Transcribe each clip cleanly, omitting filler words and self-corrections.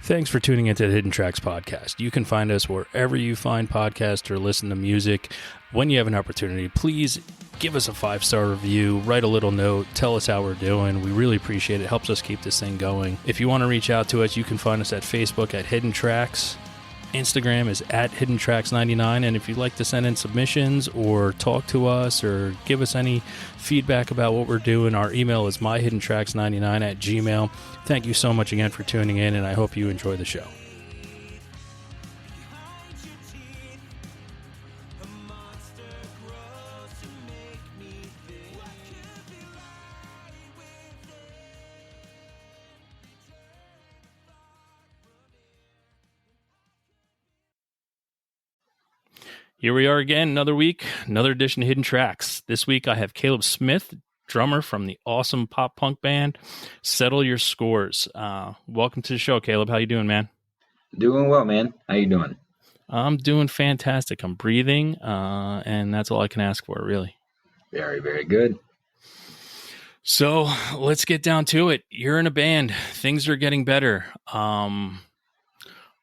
Thanks for tuning into the Hidden Tracks podcast. You can find us wherever you find podcasts or listen to music. When you have an opportunity, please give us a 5-star review, write a little note, tell us how we're doing. We really appreciate it. It helps us keep this thing going. If you want to reach out to us, you can find us at Facebook at Hidden Tracks. Instagram is at HiddenTracks99, and if you'd like to send in submissions or talk to us or give us any feedback about what we're doing, our email is myhiddentracks99@gmail.com. Thank you so much again for tuning in, and I hope you enjoy the show. Here we are again, another week, another edition of Hidden Tracks. This week I have Caleb Smith, drummer from the awesome pop punk band Settle Your Scores. Welcome to the show, Caleb. How you doing, man? Doing well, man. How you doing? I'm doing fantastic. I'm breathing, and that's all I can ask for, really. Very, very good. So let's get down to it. You're in a band. Things are getting better.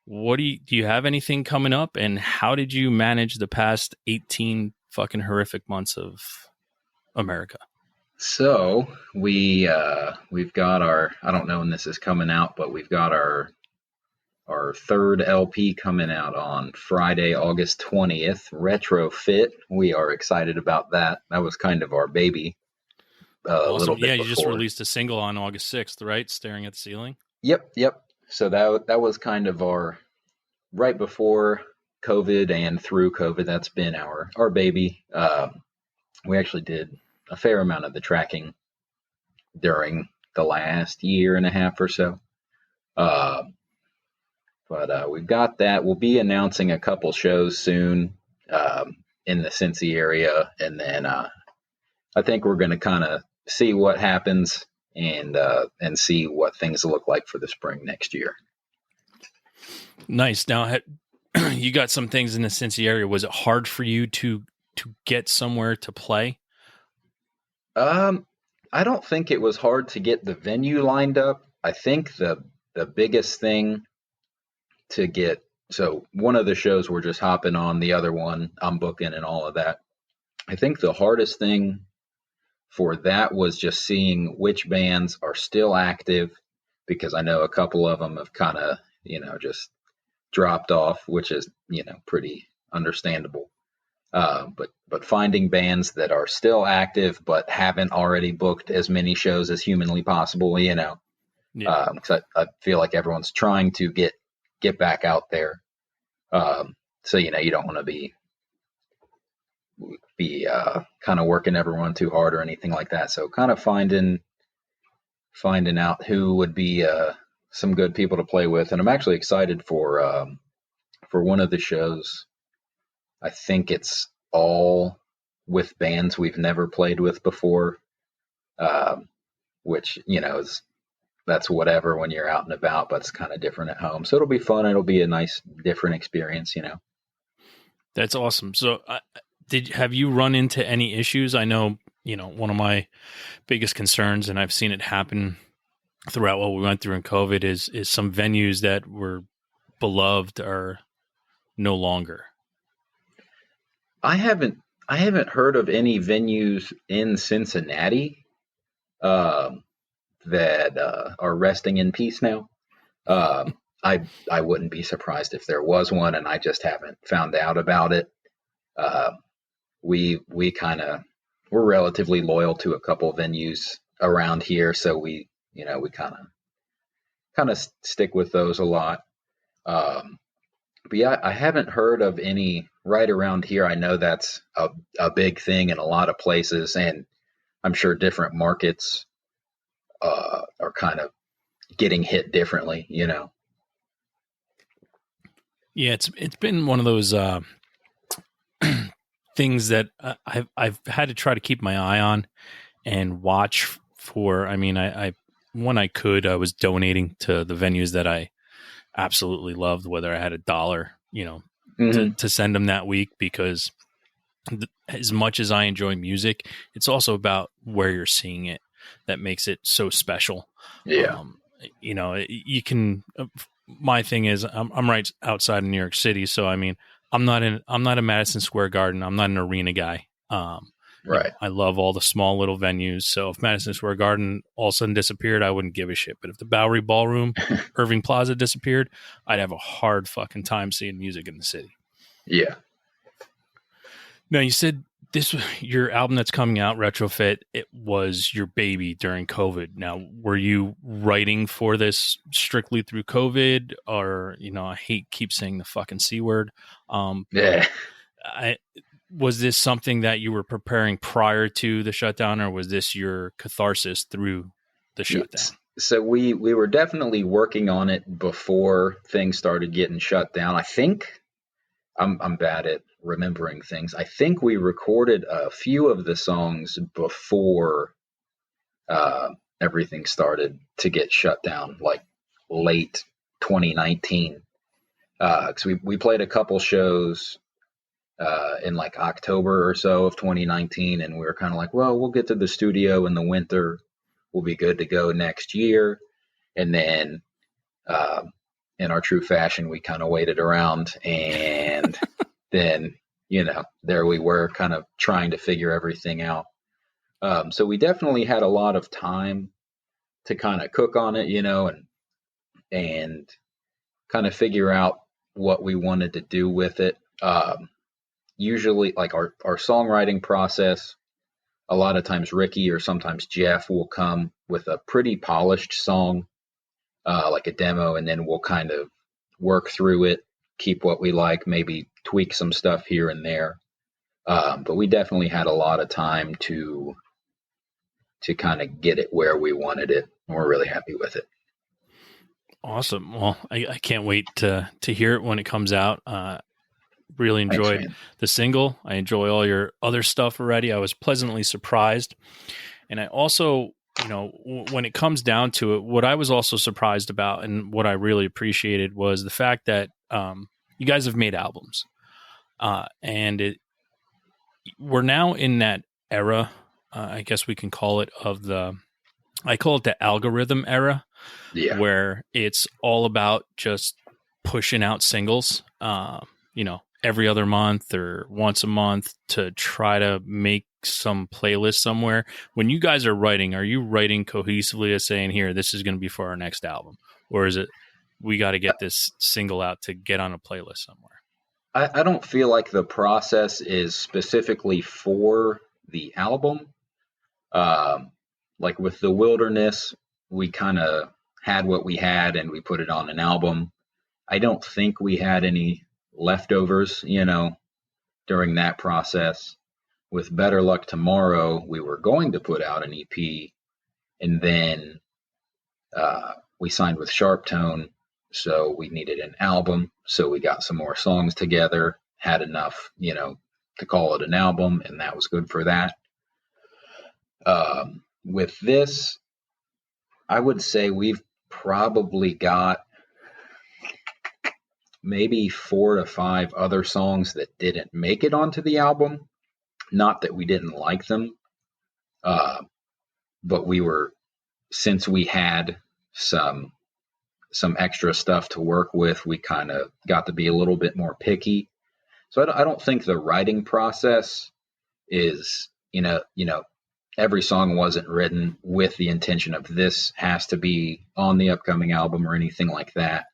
What do you have anything coming up, and how did you manage the past 18 fucking horrific months of America? So we've got our, I don't know when this is coming out, but we've got our third LP coming out on Friday, August 20th, Retrofit. We are excited about that. That was kind of our baby. Awesome. Yeah, you just released a single on August 6th, right? Staring at the Ceiling. Yep. So that was kind of our, right before COVID and through COVID, that's been our baby. We actually did a fair amount of the tracking during the last year and a half or so. But we've got that. We'll be announcing a couple shows soon in the Cincy area. And then I think we're going to kind of see what happens and see what things look like for the spring next year. Nice. Now, you got some things in the Cincy area. Was it hard for you to get somewhere to play? I don't think it was hard to get the venue lined up. I think the biggest thing to get, so one of the shows we're just hopping on, the other one I'm booking and all of that. I think the hardest thing for that was just seeing which bands are still active, because I know a couple of them have kind of, just dropped off, which is, pretty understandable. But finding bands that are still active but haven't already booked as many shows as humanly possible, Yeah. 'Cause I feel like everyone's trying to get back out there. So, you don't want to be kind of working everyone too hard or anything like that. So kind of finding out who would be some good people to play with. And I'm actually excited for one of the shows. I think it's all with bands we've never played with before, which, that's whatever when you're out and about, but it's kind of different at home. So it'll be fun. It'll be a nice, different experience, That's awesome. So have you run into any issues? I know, one of my biggest concerns, and I've seen it happen throughout what we went through in COVID, is some venues that were beloved are no longer. I haven't heard of any venues in Cincinnati that are resting in peace now. I wouldn't be surprised if there was one, and I just haven't found out about it. We're relatively loyal to a couple venues around here, so we kind of stick with those a lot. But yeah, I haven't heard of any right around here. I know that's a big thing in a lot of places, and I'm sure different markets are kind of getting hit differently, Yeah, it's been one of those things that I've had to try to keep my eye on and watch for. I mean, I when I could, I was donating to the venues that I absolutely loved, whether I had $1, to send them that week, because as much as I enjoy music, it's also about where you're seeing it that makes it so special. Yeah. You can, my thing is I'm right outside of New York City, so I mean I'm not a Madison Square Garden. I'm not an arena guy. Right. I love all the small little venues. So if Madison Square Garden all of a sudden disappeared, I wouldn't give a shit. But if the Bowery Ballroom, Irving Plaza disappeared, I'd have a hard fucking time seeing music in the city. Yeah. Now you said your album that's coming out, Retrofit, it was your baby during COVID. Now, were you writing for this strictly through COVID, or I keep saying the fucking C word. Yeah. Was this something that you were preparing prior to the shutdown, or was this your catharsis through the shutdown? So we were definitely working on it before things started getting shut down. I think I'm bad at remembering things. I think we recorded a few of the songs before everything started to get shut down, like late 2019. Because we played a couple shows in like October or so of 2019, and we were kind of like, well, we'll get to the studio in the winter. We'll be good to go next year. And then in our true fashion, we kind of waited around, and then, there we were kind of trying to figure everything out. So we definitely had a lot of time to kind of cook on it, and kind of figure out what we wanted to do with it. Usually, like our songwriting process, a lot of times Ricky or sometimes Jeff will come with a pretty polished song, like a demo, and then we'll kind of work through it, keep what we like, maybe tweak some stuff here and there. But we definitely had a lot of time to kind of get it where we wanted it, and we're really happy with it. Awesome. Well, I can't wait to hear it when it comes out. Really enjoyed the single. I enjoy all your other stuff already. I was pleasantly surprised. And I also, when it comes down to it, what I was also surprised about and what I really appreciated was the fact that you guys have made albums. And we're now in that era, I guess we can call it, I call it the algorithm era, where it's all about just pushing out singles, every other month or once a month to try to make some playlist somewhere. When you guys are you writing cohesively as saying, here, this is going to be for our next album? Or is it, we got to get this single out to get on a playlist somewhere? I don't feel like the process is specifically for the album. Like with The Wilderness, we kind of had what we had and we put it on an album. I don't think we had any leftovers, during that process. With Better Luck Tomorrow, we were going to put out an EP, and then we signed with Sharp Tone, so we needed an album. So we got some more songs together, had enough, to call it an album, and that was good for that. With this, I would say we've probably got maybe 4 to 5 other songs that didn't make it onto the album. Not that we didn't like them, but since we had some extra stuff to work with, we kind of got to be a little bit more picky. So I don't think the writing process is, every song wasn't written with the intention of this has to be on the upcoming album or anything like that.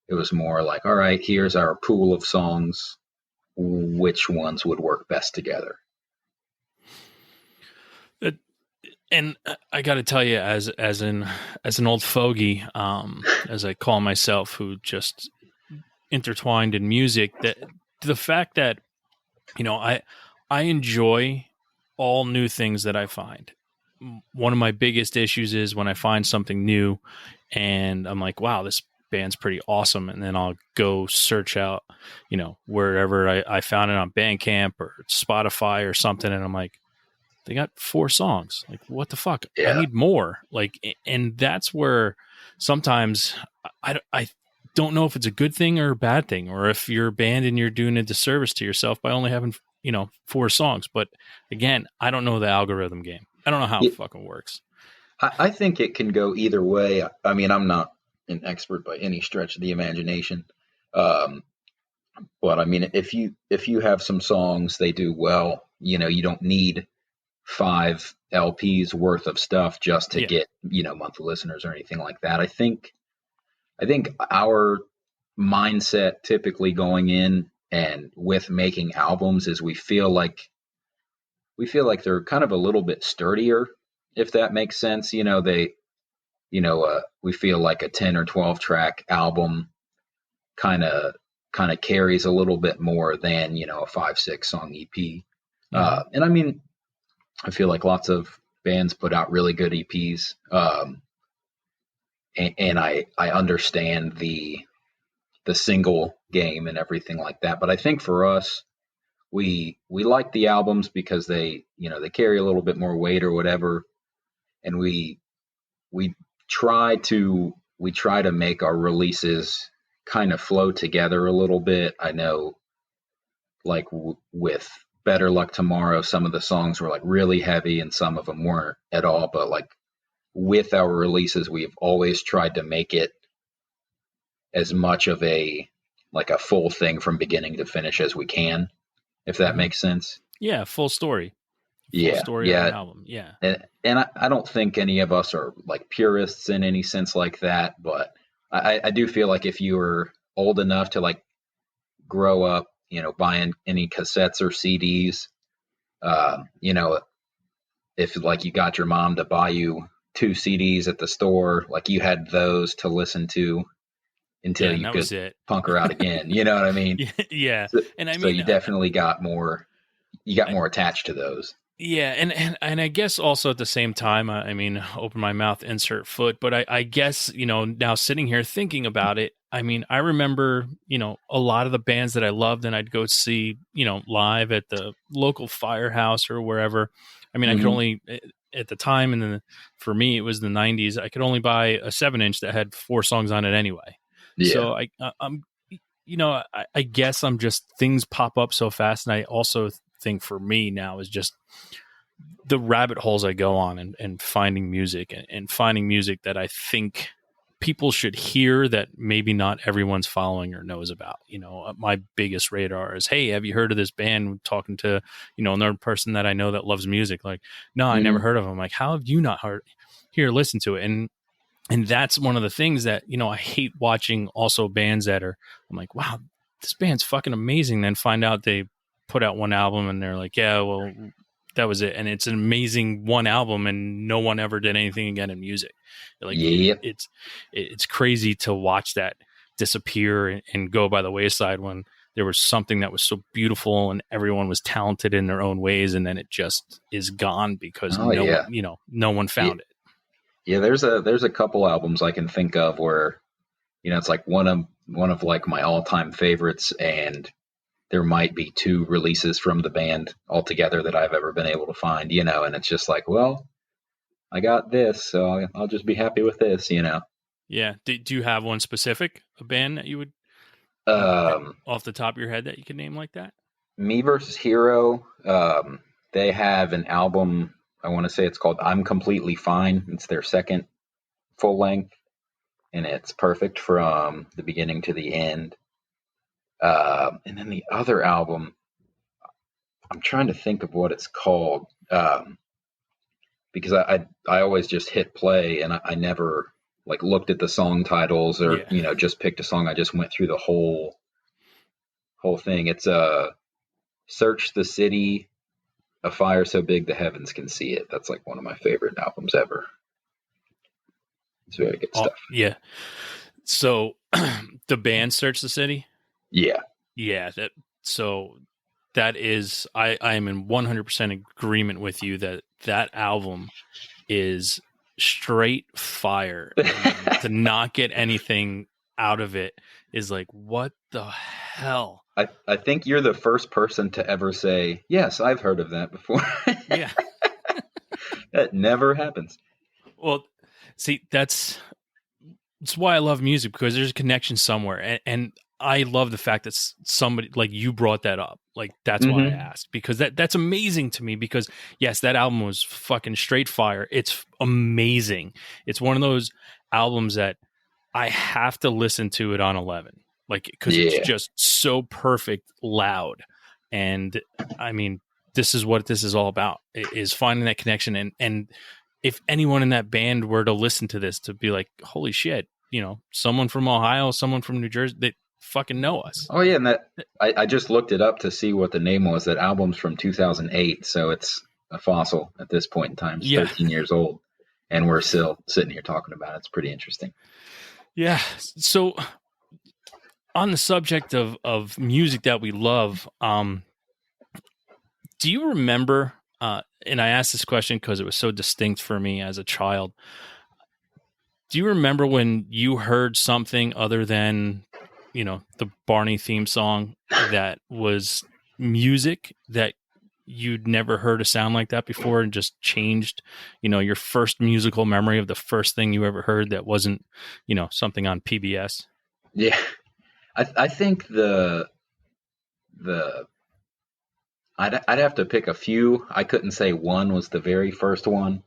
It was more like, all right, here's our pool of songs. Which ones would work best together? And I got to tell you, as an old fogey, as I call myself, who just intertwined in music, that the fact that I enjoy all new things that I find. One of my biggest issues is when I find something new, and I'm like, wow, this band's pretty awesome, and then I'll go search out, wherever I found it on Bandcamp or Spotify or something, and I'm like, they got 4 songs. Like, what the fuck? Yeah. I need more. Like, and that's where sometimes I don't know if it's a good thing or a bad thing, or if you're a band and you're doing a disservice to yourself by only having 4 songs. But again, I don't know the algorithm game. I don't know how it fucking works. I think it can go either way. I mean, I'm not an expert by any stretch of the imagination. Um, but I mean, if you have some songs they do well, you don't need 5 LPs worth of stuff just to Yeah. get monthly listeners or anything like that. I think our mindset typically going in and with making albums is we feel like they're kind of a little bit sturdier, if that makes sense. We feel like a 10 or 12 track album kind of carries a little bit more than a 5-6 song EP. And I mean, I feel like lots of bands put out really good EPs, and I understand the single game and everything like that. But I think for us, we like the albums because they carry a little bit more weight or whatever, and we try to make our releases kind of flow together a little bit. I know, like with Better Luck Tomorrow, some of the songs were like really heavy and some of them weren't at all. But like with our releases, we've always tried to make it as much of a full thing from beginning to finish as we can, if that makes sense. Yeah, full story. Full Yeah, story of yeah. an album. Yeah. And I don't think any of us are like purists in any sense like that, but I do feel like if you were old enough to like grow up, buying any cassettes or CDs, if like you got your mom to buy you 2 CDs at the store, like you had those to listen to until And you that could was it. punk her out again. You know what I mean? Yeah. So, And I so mean, you definitely got more. You got more attached to those. yeah, and I guess also at the same time, I mean, open my mouth, insert foot. But I guess now sitting here thinking about it, I mean, I remember a lot of the bands that I loved, and I'd go see live at the local firehouse or wherever. I mean, I could only at the time, and then for me, it was the '90s. I could only buy a 7-inch that had 4 songs on it anyway. Yeah. So I'm, I guess I'm just things pop up so fast, and I also think for me now is just the rabbit holes I go on and finding music and finding music that I think people should hear that maybe not everyone's following or knows about. My biggest radar is, hey, have you heard of this band? Talking to, another person that I know that loves music. Like, no, I never heard of them. Like, how have you not heard? Here, listen to it. And that's one of the things that, I hate watching also bands that are, I'm like, wow, this band's fucking amazing. Then find out they put out one album and they're like, yeah, well, that was it. And it's an amazing one album and no one ever did anything again in music. Like, it's crazy to watch that disappear and go by the wayside when there was something that was so beautiful and everyone was talented in their own ways. And then it just is gone because no one found it. Yeah, there's a couple albums I can think of where, it's like one of like my all-time favorites, and there might be 2 releases from the band altogether that I've ever been able to find, and it's just like, well, I got this, so I'll just be happy with this, Yeah. Do you have one specific, a band that you would off the top of your head that you could name like that? Me Versus Hero, they have an album, I want to say it's called I'm Completely Fine. It's their second full length, and it's perfect from the beginning to the end. And then the other album, I'm trying to think of what it's called, because I always just hit play and I never like looked at the song titles or just picked a song. I just went through the whole thing. It's Search the City, A Fire So Big the Heavens Can See It. That's like one of my favorite albums ever. It's very good stuff. Yeah. So the band Search the City? Yeah. Yeah. That is, I am in 100% agreement with you that album is straight fire. To not get anything out of it is like, what the hell? I think you're the first person to ever say, yes, I've heard of that before. Yeah. That never happens. Well, see, that's why I love music, because there's a connection somewhere. And I love the fact that somebody like you brought that up. Like, that's why I asked, because that's amazing to me, because yes, that album was fucking straight fire. It's amazing. It's one of those albums that I have to listen to it on 11, like, because it's Yeah. just so perfect loud. And I mean, this is what this is all about, is finding that connection. And if anyone in that band were to listen to this, to be like, holy shit, someone from Ohio, someone from New Jersey, they fucking know us. Oh yeah, and that I just looked it up to see what the name was. That album's from 2008, so it's a fossil at this point in time. It's Yeah. 13 years old, and we're still sitting here talking about it. It's pretty interesting. Yeah. So on the subject of music that we love, do you remember, and I asked this question because it was so distinct for me as a child, do you remember when you heard something other than, the Barney theme song that was music that you'd never heard a sound like that before, and just changed, your first musical memory of the first thing you ever heard that wasn't, something on PBS? Yeah, I think I'd have to pick a few. I couldn't say one was the very first one,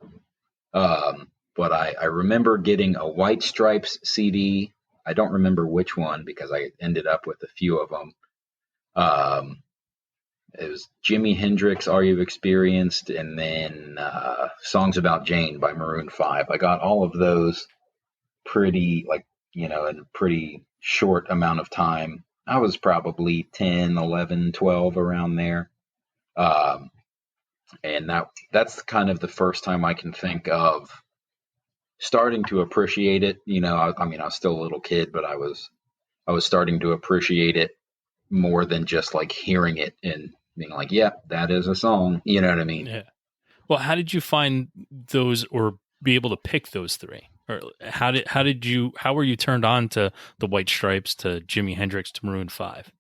but I remember getting a White Stripes CD. I don't remember which one because I ended up with a few of them. It was Jimi Hendrix, Are You Experienced, and then Songs About Jane by Maroon 5. I got all of those pretty, in a pretty short amount of time. I was probably 10, 11, 12, around there. And that's kind of the first time I can think of starting to appreciate it. I mean, I was still a little kid, but I was starting to appreciate it more than just like hearing it and being like, yeah, that is a song. You know what I mean? Yeah. Well, how did you find those, or be able to pick those three? Or how were you turned on to the White Stripes, to Jimi Hendrix, to Maroon 5?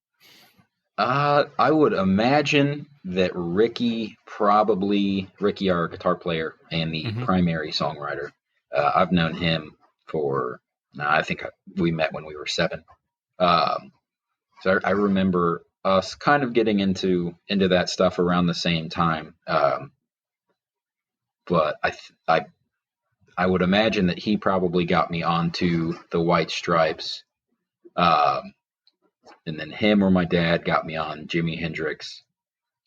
I would imagine that Ricky, our guitar player and the primary songwriter, I've known him for, I think we met when we were 7. So I remember us kind of getting into that stuff around the same time. But I would imagine that he probably got me onto the White Stripes. And then him or my dad got me on Jimi Hendrix.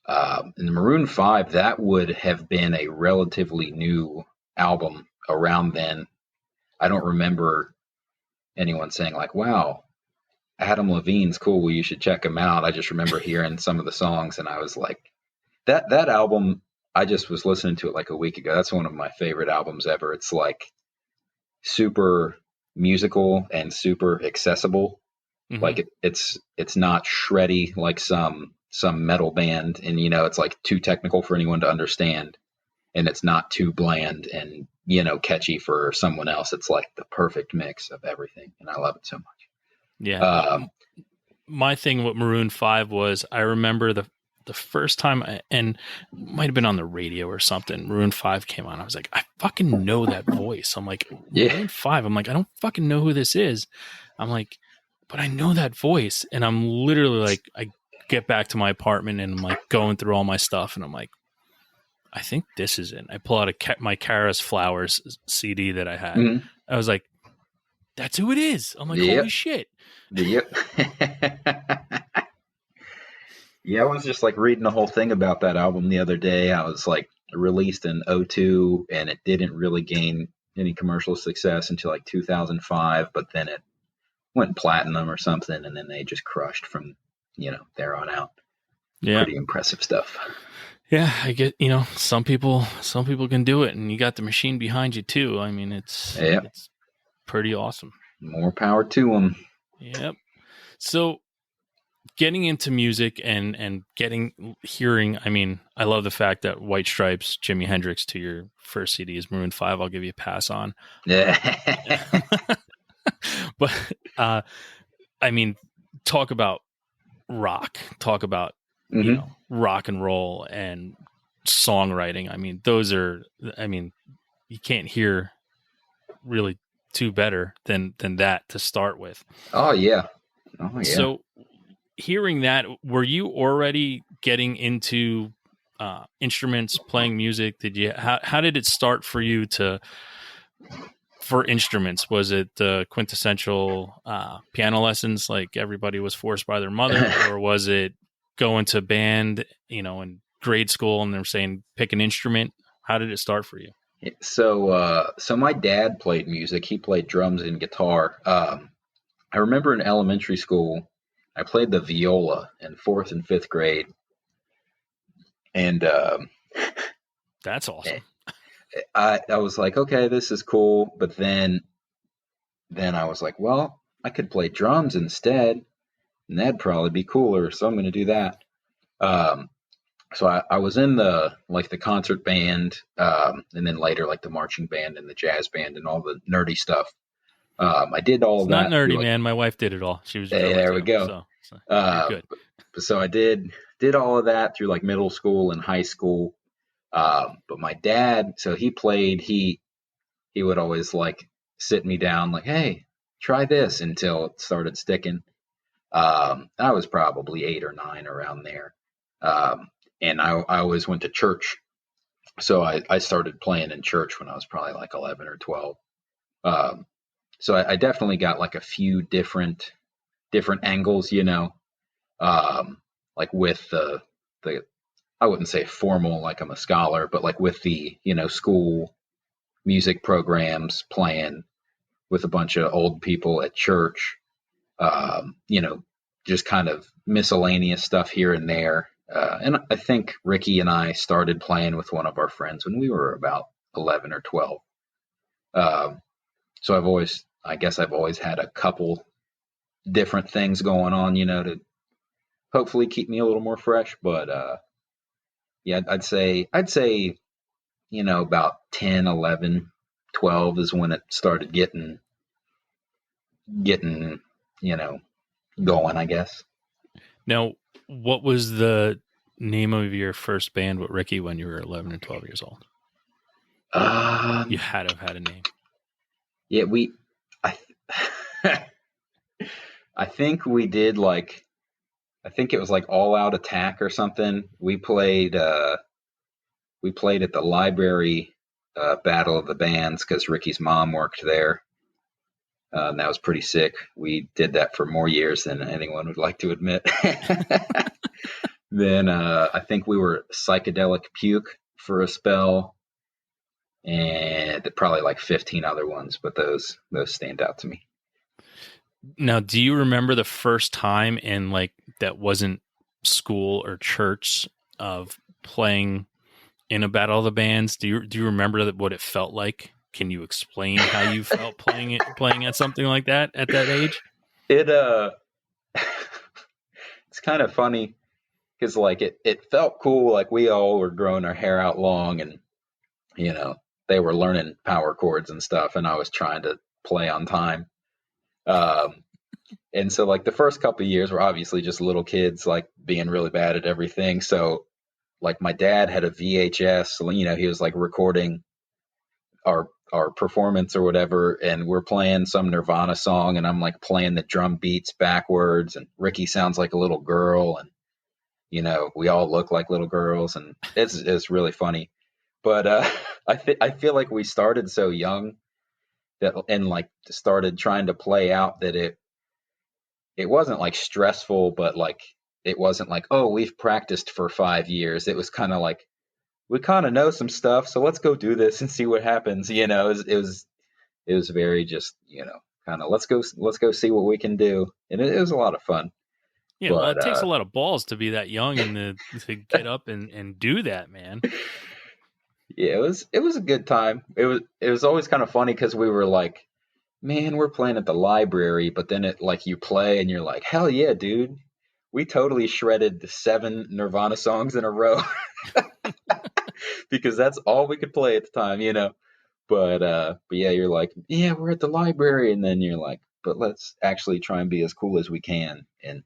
And the Maroon 5, that would have been a relatively new album around then. I don't remember anyone saying like, wow, Adam Levine's cool, well, you should check him out. I just remember hearing some of the songs and I was like, that album, I just was listening to it like a week ago. That's one of my favorite albums ever. It's like super musical and super accessible. Mm-hmm. Like it's not shreddy like some metal band, and it's like too technical for anyone to understand, and it's not too bland and catchy for someone else. It's like the perfect mix of everything, and I love it so much. Yeah. My thing with Maroon 5 was, I remember the first time, and might have been on the radio or something, Maroon 5 came on. I was like, I fucking know that voice. I'm like, Maroon 5. I'm like, I don't fucking know who this is. I'm like, but I know that voice. And I'm literally like, I get back to my apartment and I'm like going through all my stuff. And I'm like, I think this is it. I pull out my Kara's Flowers CD that I had. Mm-hmm. I was like, that's who it is. I'm like, holy shit. Yep. Yeah, I was just like reading the whole thing about that album the other day. I was like, released in 2002, and it didn't really gain any commercial success until like 2005, but then it went platinum or something, and then they just crushed from there on out. Yeah, pretty impressive stuff. Yeah, I get, some people can do it, and you got the machine behind you too. I mean, it's pretty awesome. More power to them. Yep. So getting into music and hearing, I mean, I love the fact that White Stripes, Jimi Hendrix to your first CD is Maroon 5. I'll give you a pass on. Yeah. But, I mean, talk about rock, talk about, rock and roll and songwriting. I mean, you can't hear really two better than that to start with. Oh yeah. So hearing that, were you already getting into instruments, playing music? How did it start for you to for instruments, was it the quintessential piano lessons like everybody was forced by their mother, or was it going to band, in grade school and they're saying pick an instrument? How did it start for you? So my dad played music. He played drums and guitar. I remember in elementary school, I played the viola in fourth and fifth grade, and that's awesome. I was like, okay, this is cool. But then I was like, well, I could play drums instead, and that'd probably be cooler. So I'm going to do that. So I was in the concert band, and then later like the marching band and the jazz band and all the nerdy stuff. I did all of that. Not nerdy, man. My wife did it all. She was there we go. So you're good. So I did all of that through like middle school and high school. But my dad, so he played. He would always like sit me down, like, "Hey, try this," until it started sticking. I was probably 8 or 9 around there. And I always went to church. So I started playing in church when I was probably like 11 or 12. So I definitely got like a few different angles, like with the I wouldn't say formal, like I'm a scholar, but like with the, school music programs, playing with a bunch of old people at church, just kind of miscellaneous stuff here and there. And I think Ricky and I started playing with one of our friends when we were about 11 or 12. So I've always had a couple different things going on, to hopefully keep me a little more fresh. But yeah, I'd say, about 10, 11, 12 is when it started getting, going, I guess. Now, what was the name of your first band with Ricky when you were 11 and 12 years old? You had to have had a name. Yeah, I think we did I think it was like All Out Attack or something. We played at the library Battle of the Bands because Ricky's mom worked there. And that was pretty sick. We did that for more years than anyone would like to admit. Then I think we were Psychedelic Puke for a spell, and probably like 15 other ones, but those stand out to me. Now, do you remember the first time in that wasn't school or church of playing in a Battle of the Bands? Do you remember what it felt like? Can you explain how you felt playing at something like that at that age? It's kind of funny because it felt cool. Like we all were growing our hair out long, and they were learning power chords and stuff, and I was trying to play on time. And so the first couple of years were obviously just little kids being really bad at everything. So my dad had a VHS, so, he was recording our performance or whatever, and we're playing some Nirvana song, and I'm playing the drum beats backwards, and Ricky sounds like a little girl, and we all look like little girls, and it's really funny. But I feel like we started so young and started trying to play out that it wasn't stressful, but it wasn't oh, we've practiced for 5 years. It was kind of we kind of know some stuff, so let's go do this and see what happens. It was very just kind of let's go see what we can do, and it was a lot of fun. Yeah, well, it takes a lot of balls to be that young and to get up and do that, man. Yeah, it was a good time. It was always kind of funny because we were man, we're playing at the library, but then it you play and you're like, hell yeah, dude, we totally shredded the 7 Nirvana songs in a row because that's all we could play at the time, But yeah, you're yeah, we're at the library, and then you're but let's actually try and be as cool as we can in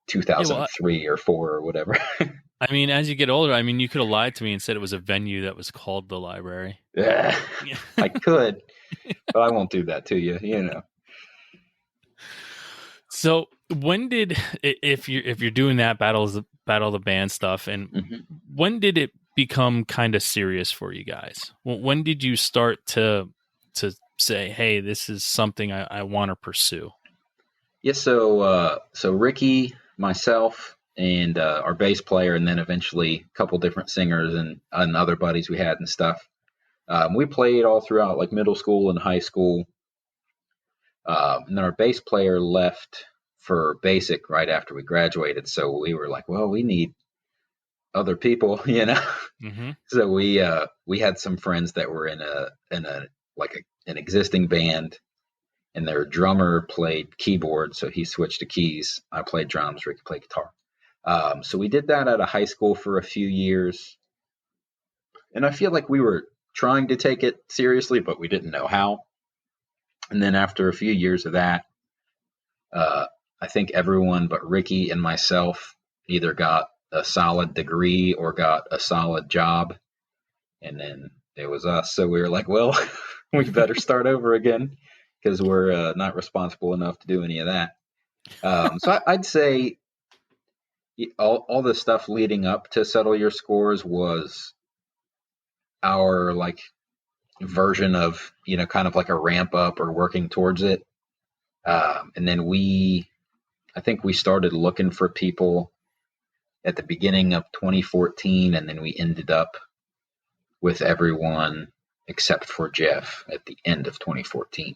2003 or 4 or whatever. I mean, as you get older, you could have lied to me and said it was a venue that was called the library. Yeah, I could, but I won't do that to you, So when did, if you're doing that Battle of the Band stuff, and when did it become kind of serious for you guys? When did you start to to say, hey, this is something I want to pursue? Yeah, so Ricky, myself, and our bass player, and then eventually a couple different singers and other buddies we had and stuff. We played all throughout like middle school and high school. And then our bass player left for basic right after we graduated. So we were like, well, we need other people, you know. Mm-hmm. So we had some friends that were in an existing band, and their drummer played keyboard, so he switched to keys. I played drums, Ricky played guitar. So we did that at a high school for a few years, and I feel like we were trying to take it seriously, but we didn't know how. And then after a few years of that, I think everyone but Ricky and myself either got a solid degree or got a solid job. And then it was us. So we were like, well, we better start over again because we're not responsible enough to do any of that. So I'd say all the stuff leading up to Settle Your Scores was our like version of, kind of like a ramp up or working towards it. And then I think we started looking for people at the beginning of 2014, and then we ended up with everyone except for Jeff at the end of 2014.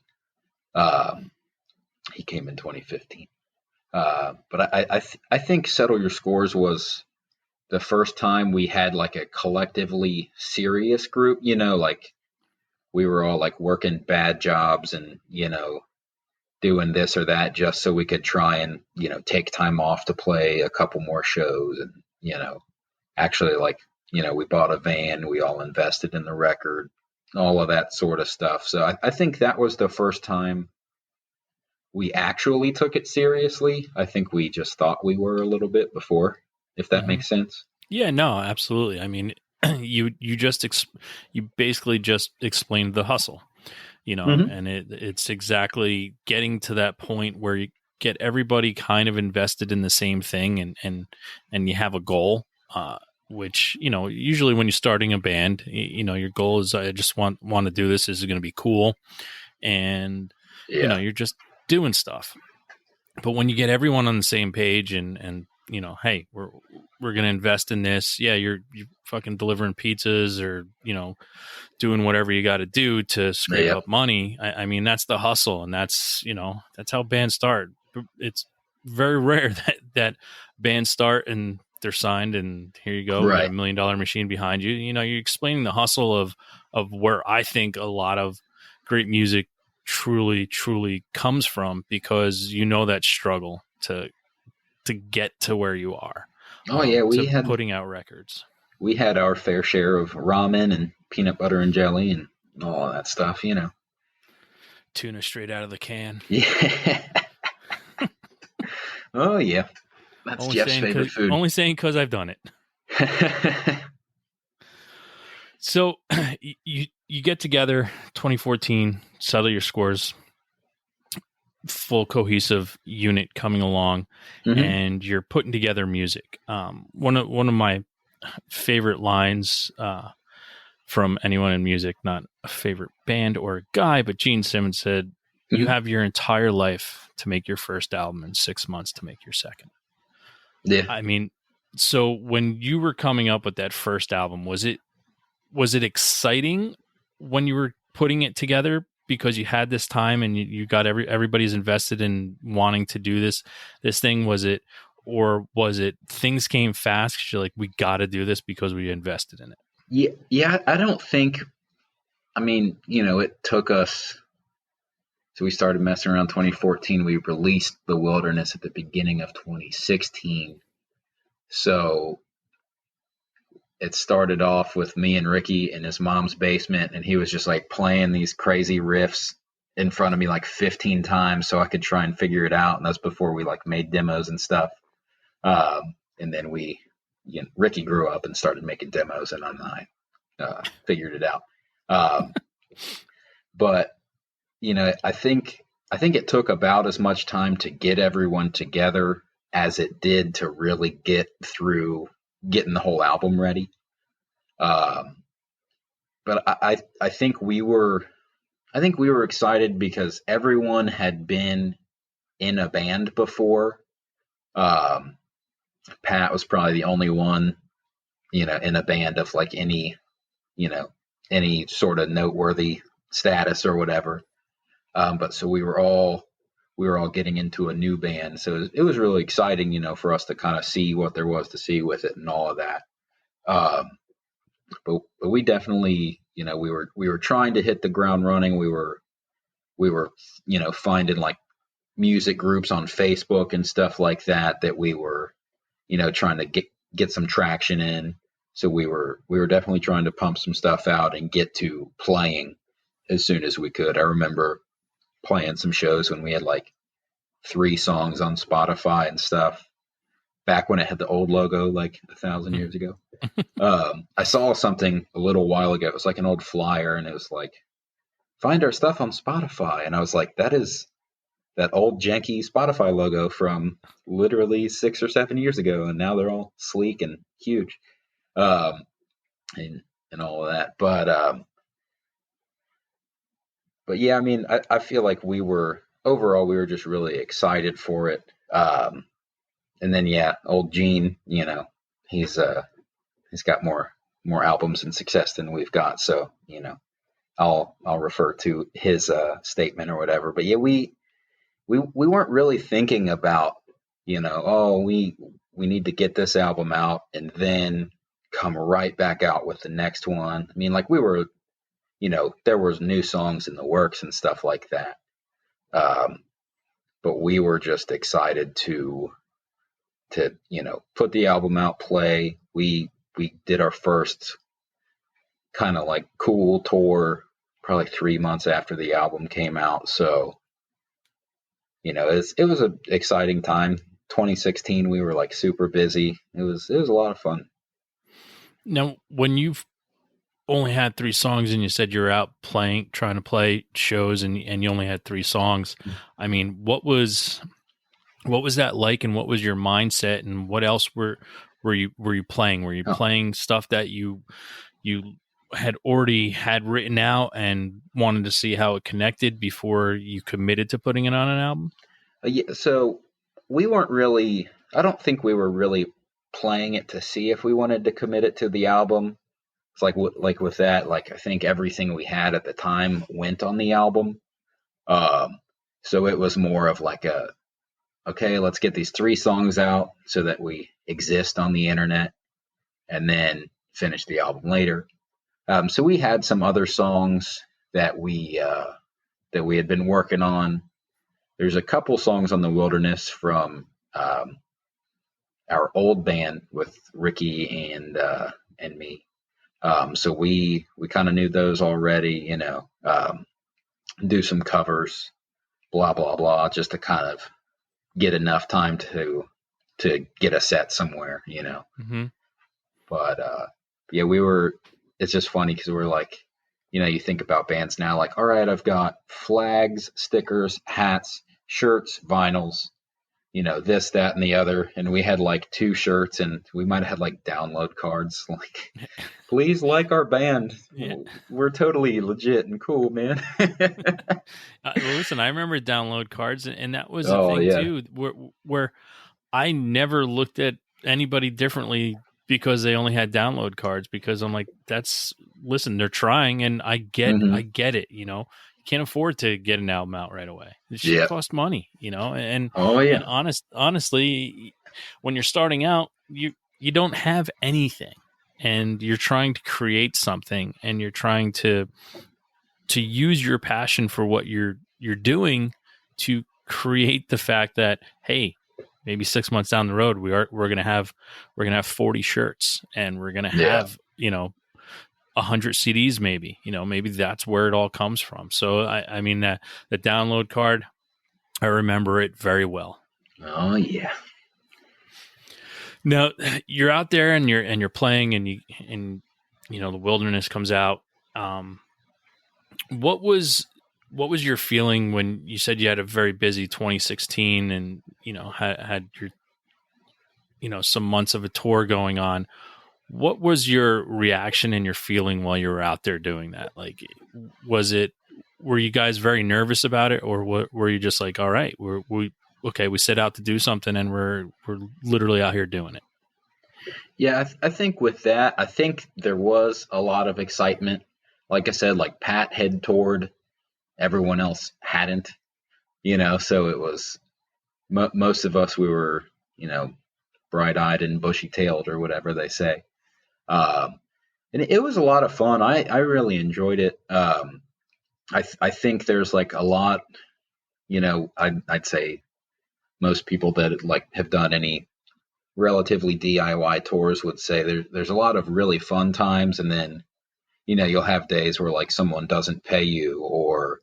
He came in 2015. But I think Settle Your Scores was the first time we had like a collectively serious group, like we were all like working bad jobs and, doing this or that just so we could try and, take time off to play a couple more shows and, actually like, we bought a van, we all invested in the record, all of that sort of stuff. So I think that was the first time we actually took it seriously. I think we just thought we were a little bit before, if that makes sense. Yeah, no, absolutely. I mean, you basically just explained the hustle, and it's exactly getting to that point where you get everybody kind of invested in the same thing and you have a goal, which, usually when you're starting a band, your goal is, I just want to do this. This is going to be cool. And, you're just doing stuff. But when you get everyone on the same page and hey, we're going to invest in this. Yeah, you're fucking delivering pizzas or, doing whatever you got to do to scrape up money. I mean, that's the hustle, and that's how bands start. It's very rare that bands start and they're signed and here you go, right. We got $1 million machine behind you. You're explaining the hustle of where I think a lot of great music truly comes from, because that struggle to get to where you are. Oh yeah, we had putting out records. We had our fair share of ramen and peanut butter and jelly and all of that stuff, Tuna straight out of the can. Yeah. Oh yeah, that's only Jeff's favorite food. Only saying because I've done it. So you get together 2014, Settle Your Scores, full cohesive unit coming along, and you're putting together music. One of my favorite lines from anyone in music, not a favorite band or a guy, but Gene Simmons said, you have your entire life to make your first album and 6 months to make your second. Yeah. I mean, so when you were coming up with that first album, was it exciting when you were putting it together because you had this time and you got everybody's invested in wanting to do this thing? Was it things came fast because you're like, we got to do this because we invested in it? Yeah. I don't think, it took us. So we started messing around 2014. We released The Wilderness at the beginning of 2016. So it started off with me and Ricky in his mom's basement, and he was just like playing these crazy riffs in front of me like 15 times so I could try and figure it out. And that's before we like made demos and stuff. And then Ricky grew up and started making demos, and I figured it out. But I think it took about as much time to get everyone together as it did to really get through getting the whole album ready. But I think we were I think we were excited because everyone had been in a band before. Um, Pat was probably the only one, in a band of like you know, any sort of noteworthy status or whatever. But so we were all getting into a new band, so it was really exciting, for us to kind of see what there was to see with it and all of that. Um, but we definitely, we were trying to hit the ground running. We were finding like music groups on Facebook and stuff like that we were, trying to get some traction in. So we were definitely trying to pump some stuff out and get to playing as soon as we could. I remember playing some shows when we had like 3 songs on Spotify and stuff back when it had the old logo like 1,000 years ago. I saw something a little while ago. It was like an old flyer, and it was like, find our stuff on Spotify. And I was like, that is that old janky Spotify logo from literally 6 or 7 years ago. And now they're all sleek and huge. Um, and all of that. But yeah, I mean, I feel like overall, we were just really excited for it. And then, yeah, old Gene, he's got more albums and success than we've got. So, I'll refer to his statement or whatever. But yeah, we weren't really thinking about, oh, we need to get this album out and then come right back out with the next one. I mean, like we were, there was new songs in the works and stuff like that. But we were just excited to put the album out, play. We did our first kind of like cool tour probably 3 months after the album came out. So, it was an exciting time. 2016, we were like super busy. It was a lot of fun. Now, when you've only had 3 songs and you said you're out trying to play shows and you only had 3 songs, I mean, what was that like, and what was your mindset, and what else were you playing? Were you playing stuff that you had already had written out and wanted to see how it connected before you committed to putting it on an album? Yeah, so we weren't really, I don't think we were really playing it to see if we wanted to commit it to the album. It's like with that, like I think everything we had at the time went on the album. So it was more of like okay, let's get these 3 songs out so that we exist on the internet, and then finish the album later. So we had some other songs that we had been working on. There's a couple songs on the Wilderness from our old band with Ricky and me. So we kind of knew those already, do some covers, blah blah blah, just to kind of get enough time to get a set somewhere, Mm-hmm. But yeah, it's just funny because we're like, you think about bands now, like, all right, I've got flags, stickers, hats, shirts, vinyls, this, that, and the other. And we had like 2 shirts, and we might have had like download cards, like, please like our band. Yeah. We're totally legit and cool, man. Listen, I remember download cards, and that was a thing too, where I never looked at anybody differently because they only had download cards, because I'm like, listen, they're trying, and I get it, You can't afford to get an album out right away. It should cost money, and and honestly, when you're starting out, you don't have anything, and you're trying to create something, and you're trying to use your passion for what you're doing to create the fact that, hey, maybe 6 months down the road, we're gonna have 40 shirts, and we're gonna have 100 CDs, maybe. Maybe that's where it all comes from. So I mean, the download card, I remember it very well. Oh yeah. Now you're out there and you're playing, and the Wilderness comes out. What was your feeling when you said you had a very busy 2016, and had your some months of a tour going on? What was your reaction and your feeling while you were out there doing that? Like, was it were you guys very nervous about it, or were you just like, all right, we set out to do something and we're literally out here doing it? Yeah, I think with that, I think there was a lot of excitement. Like I said, like Pat had toured, everyone else hadn't, so it was most of us, we were, bright-eyed and bushy-tailed or whatever they say. Um, and it was a lot of fun. I really enjoyed it. I think there's like a lot, I'd say most people that like have done any relatively DIY tours would say there's a lot of really fun times, and then you'll have days where like someone doesn't pay you, or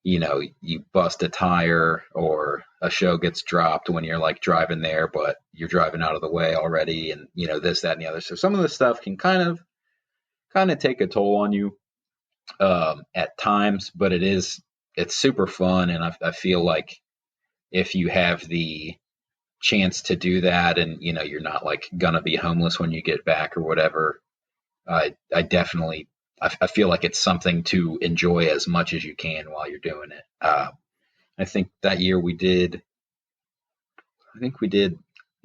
you bust a tire, or a show gets dropped when you're like driving there, but you're driving out of the way already, and this, that, and the other. So some of the stuff can kind of take a toll on you at times, but it's super fun, and I feel like if you have the chance to do that, and you're not like gonna be homeless when you get back or whatever, I definitely I feel like it's something to enjoy as much as you can while you're doing it. I think that year we did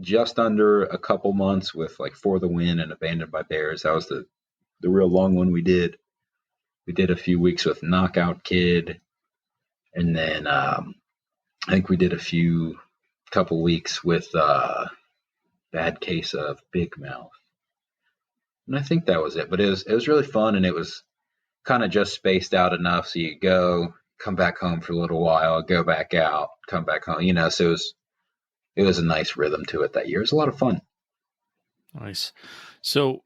just under a couple months with like For the Win and Abandoned by Bears. That was the real long one we did. We did a few weeks with Knockout Kid, and then I think we did a couple weeks with Bad Case of Big Mouth. And I think that was it. But it was really fun, and it was kind of just spaced out enough so you go, come back home for a little while, go back out, come back home. So it was a nice rhythm to it that year. It was a lot of fun. Nice. So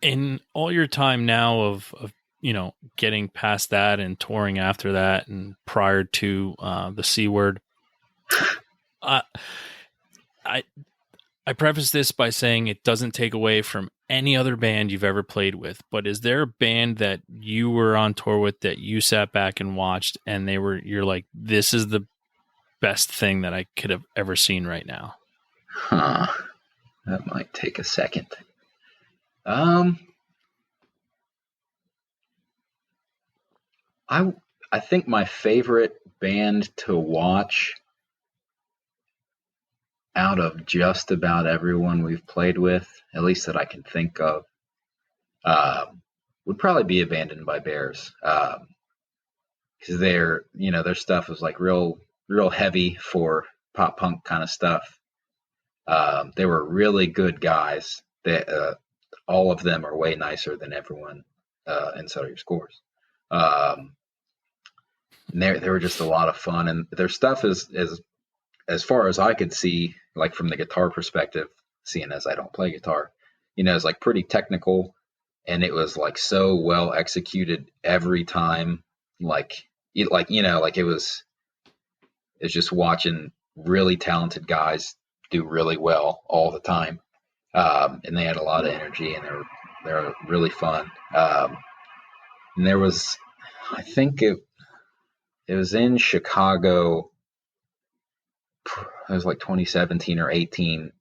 in all your time now of getting past that and touring after that and prior to the C Word, I preface this by saying it doesn't take away from any other band you've ever played with, but is there a band that you were on tour with that you sat back and watched and you're like, this is the best thing that I could have ever seen right now? That might take a second. I think my favorite band to watch out of just about everyone we've played with, at least that I can think of, would probably be Abandoned by Bears. Because their stuff is like real heavy for pop punk kind of stuff. They were really good guys. All of them are way nicer than everyone in Settle Your Scores. And they were just a lot of fun, and their stuff is as far as I could see, like from the guitar perspective, seeing as I don't play guitar, it's like pretty technical, and it was like so well executed every time. It's just watching really talented guys do really well all the time. And they had a lot of energy, and they're really fun. And there was, I think it was in Chicago. It was like 2017 or 18.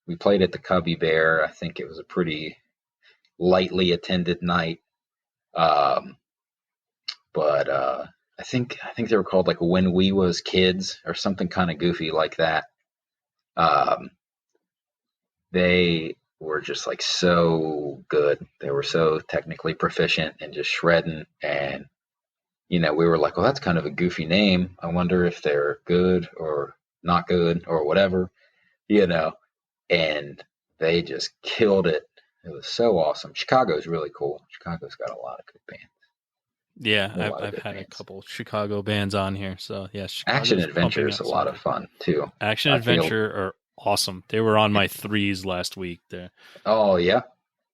We played at the Cubby Bear. I think it was a pretty lightly attended night. But I think they were called like When We Was Kids or something kind of goofy like that. They were just like so good. They were so technically proficient and just shredding. And, we were like, well, that's kind of a goofy name. I wonder if they're good or not good or whatever, and they just killed it. It was so awesome. Chicago's really cool. Chicago's got a lot of good bands. Yeah, I've had a couple Chicago bands on here. So yes, Action Adventure is a lot of fun too. Action Adventure are awesome. They were on my threes last week. There. Oh yeah,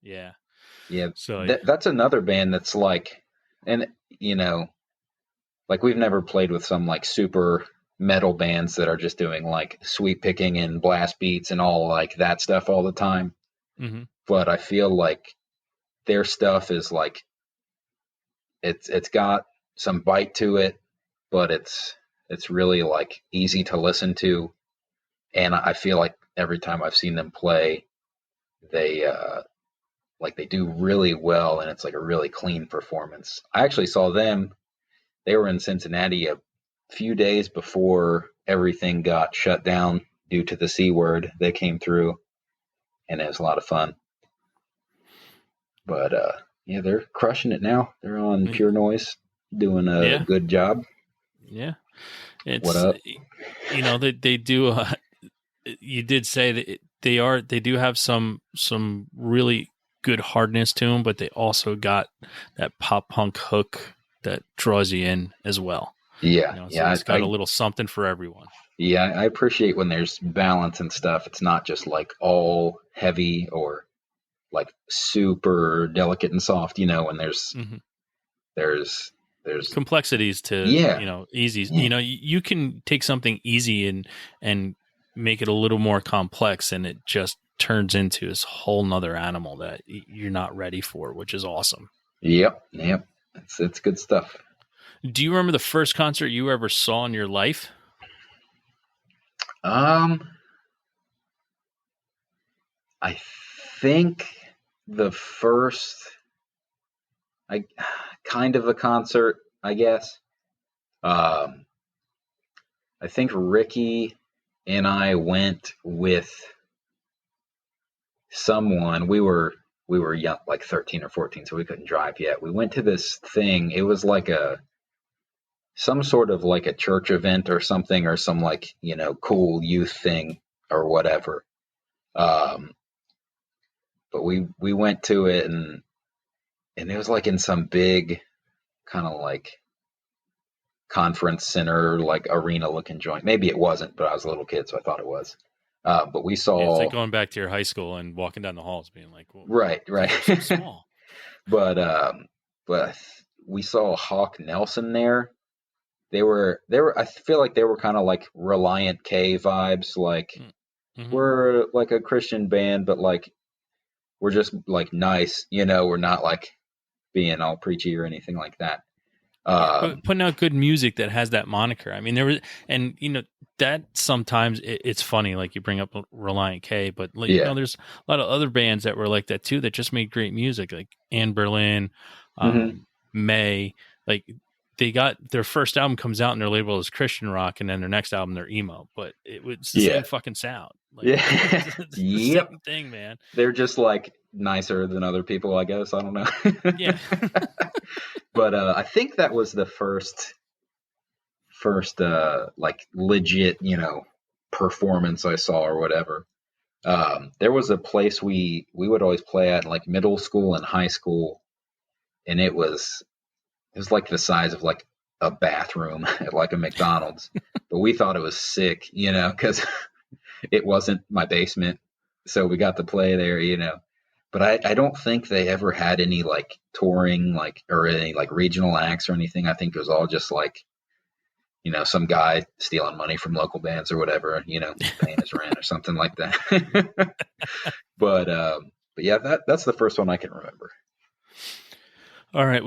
yeah. So that's another band that's like, and like we've never played with some like super metal bands that are just doing like sweep picking and blast beats and all like that stuff all the time. Mm-hmm. But I feel like their stuff is like, it's got some bite to it, but it's really like easy to listen to. And I feel like every time I've seen them play, they do really well, and it's like a really clean performance. I actually saw them they were in Cincinnati a few days before everything got shut down due to the C word. They came through, and it was a lot of fun. But yeah, they're crushing it now. They're on Pure Noise, doing a good job. Yeah, What it's up? they do. You did say that they do have some really good hardness to them, but they also got that pop punk hook that draws you in as well. Yeah, so it's got a little something for everyone. Yeah, I appreciate when there's balance and stuff. It's not just like all heavy or like super delicate and soft. When there's complexities to easy. Yeah. You can take something easy and make it a little more complex, and it just turns into this whole nother animal that you're not ready for, which is awesome. Yep. It's good stuff. Do you remember the first concert you ever saw in your life? I think the first, kind of a concert, I guess. I think Ricky and I went with someone. We were young, like 13 or 14, so we couldn't drive yet. We went to this thing. It was like some sort of like a church event or something, or some like, cool youth thing or whatever. But we went to it, and it was like in some big kind of like conference center, like arena looking joint. Maybe it wasn't, but I was a little kid, so I thought it was. But we saw. It's like going back to your high school and walking down the halls, being like, well, right. So small. but we saw Hawk Nelson there. They were. I feel like they were kind of like Reliant K vibes. Like, we're like a Christian band, but like we're just like nice. We're not like being all preachy or anything like that. But putting out good music that has that moniker. I mean, there was, and that sometimes it's funny. Like you bring up Reliant K, but there's a lot of other bands that were like that too, that just made great music, like Anne Berlin, May. Like they got their first album comes out and their label is Christian rock, and then their next album they're emo, but it's the same fucking sound. Like, it's the same thing, man. They're just like nicer than other people, I guess. I don't know. Yeah. But I think that was the first like legit, performance I saw or whatever. There was a place we would always play at in like middle school and high school, and it was like the size of like a bathroom at like a McDonald's. But we thought it was sick, because it wasn't my basement, so we got to play there, But I don't think they ever had any like touring, like, or any like regional acts or anything. I think it was all just like, some guy stealing money from local bands or whatever, paying his rent or something like that. But yeah, that's the first one I can remember. All right,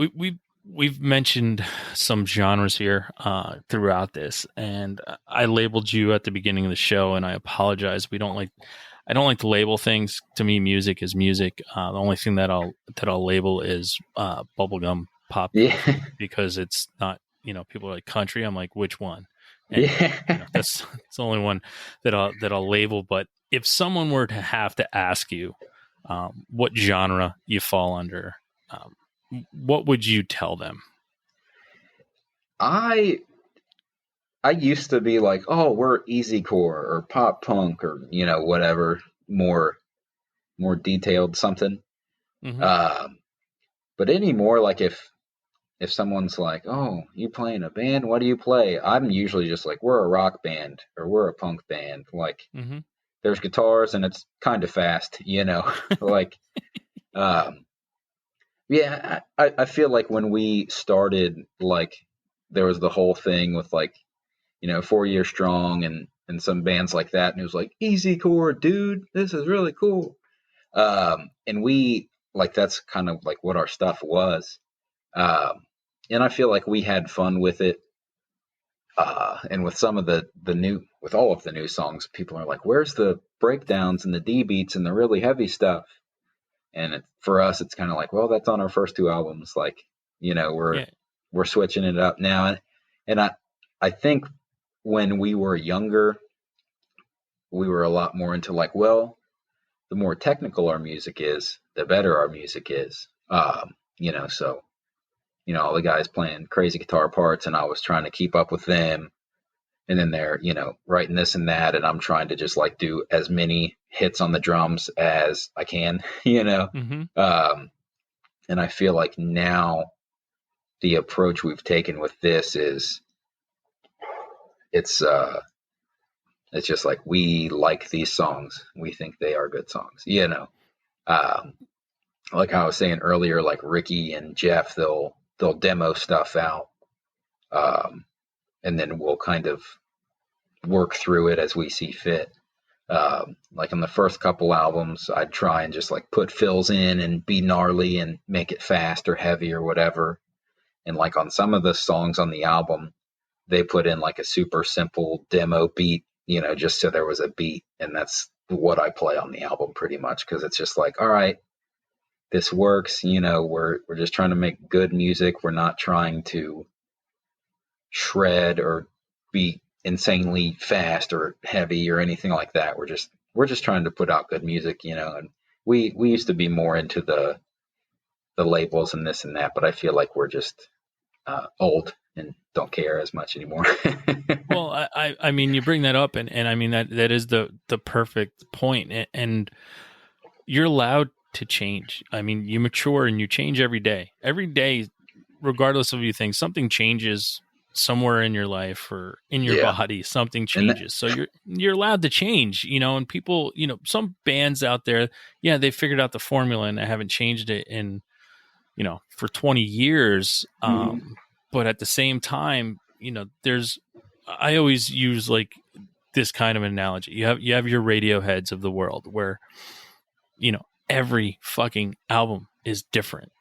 we've mentioned some genres here throughout this, and I labeled you at the beginning of the show, and I apologize. I don't like to label things. To me, music is music. The only thing that I'll label is bubblegum pop, because it's not, people are like country. I'm like, which one? And, that's the only one that I'll label. But if someone were to have to ask you what genre you fall under, what would you tell them? I used to be like, oh, we're easycore or pop punk or whatever, more detailed something. But anymore, like if someone's like, oh, you play in a band, what do you play? I'm usually just like, we're a rock band or we're a punk band. Like, there's guitars and it's kind of fast, like, yeah, I feel like when we started, like, there was the whole thing with like, 4 Year Strong and some bands like that, and it was like, easy core, dude, this is really cool. And we, like, that's kind of like what our stuff was. And I feel like we had fun with it. And with some of with all of the new songs, people are like, where's the breakdowns and the D beats and the really heavy stuff? And for us, it's kind of like, well, that's on our first two albums. Like, we're we're switching it up now. And I think when we were younger, we were a lot more into like, well, the more technical our music is, the better our music is. So all the guys playing crazy guitar parts, and I was trying to keep up with them. And then they're, writing this and that, and I'm trying to just like do as many hits on the drums as I can, Mm-hmm. And I feel like now the approach we've taken with this is it's just like, we like these songs. We think they are good songs, like I was saying earlier, like Ricky and Jeff, they'll demo stuff out. And then we'll kind of work through it as we see fit. Like on the first couple albums, I'd try and just like put fills in and be gnarly and make it fast or heavy or whatever. And like on some of the songs on the album, they put in like a super simple demo beat, just so there was a beat. And that's what I play on the album pretty much, because it's just like, all right, this works. We're just trying to make good music. We're not trying to shred or be insanely fast or heavy or anything like that. We're just trying to put out good music, and we used to be more into the labels and this and that, but I feel like we're just old and don't care as much anymore. Well, I mean, you bring that up, and I mean that is the perfect point, and you're allowed to change. I mean, you mature and you change every day. Every day, regardless of you think, something changes somewhere in your life or in your body. Something changes, so you're allowed to change. And people, some bands out there, they figured out the formula and they haven't changed it in for 20 years. But at the same time, I always use like this kind of analogy. You have your Radioheads of the world where, every fucking album is different.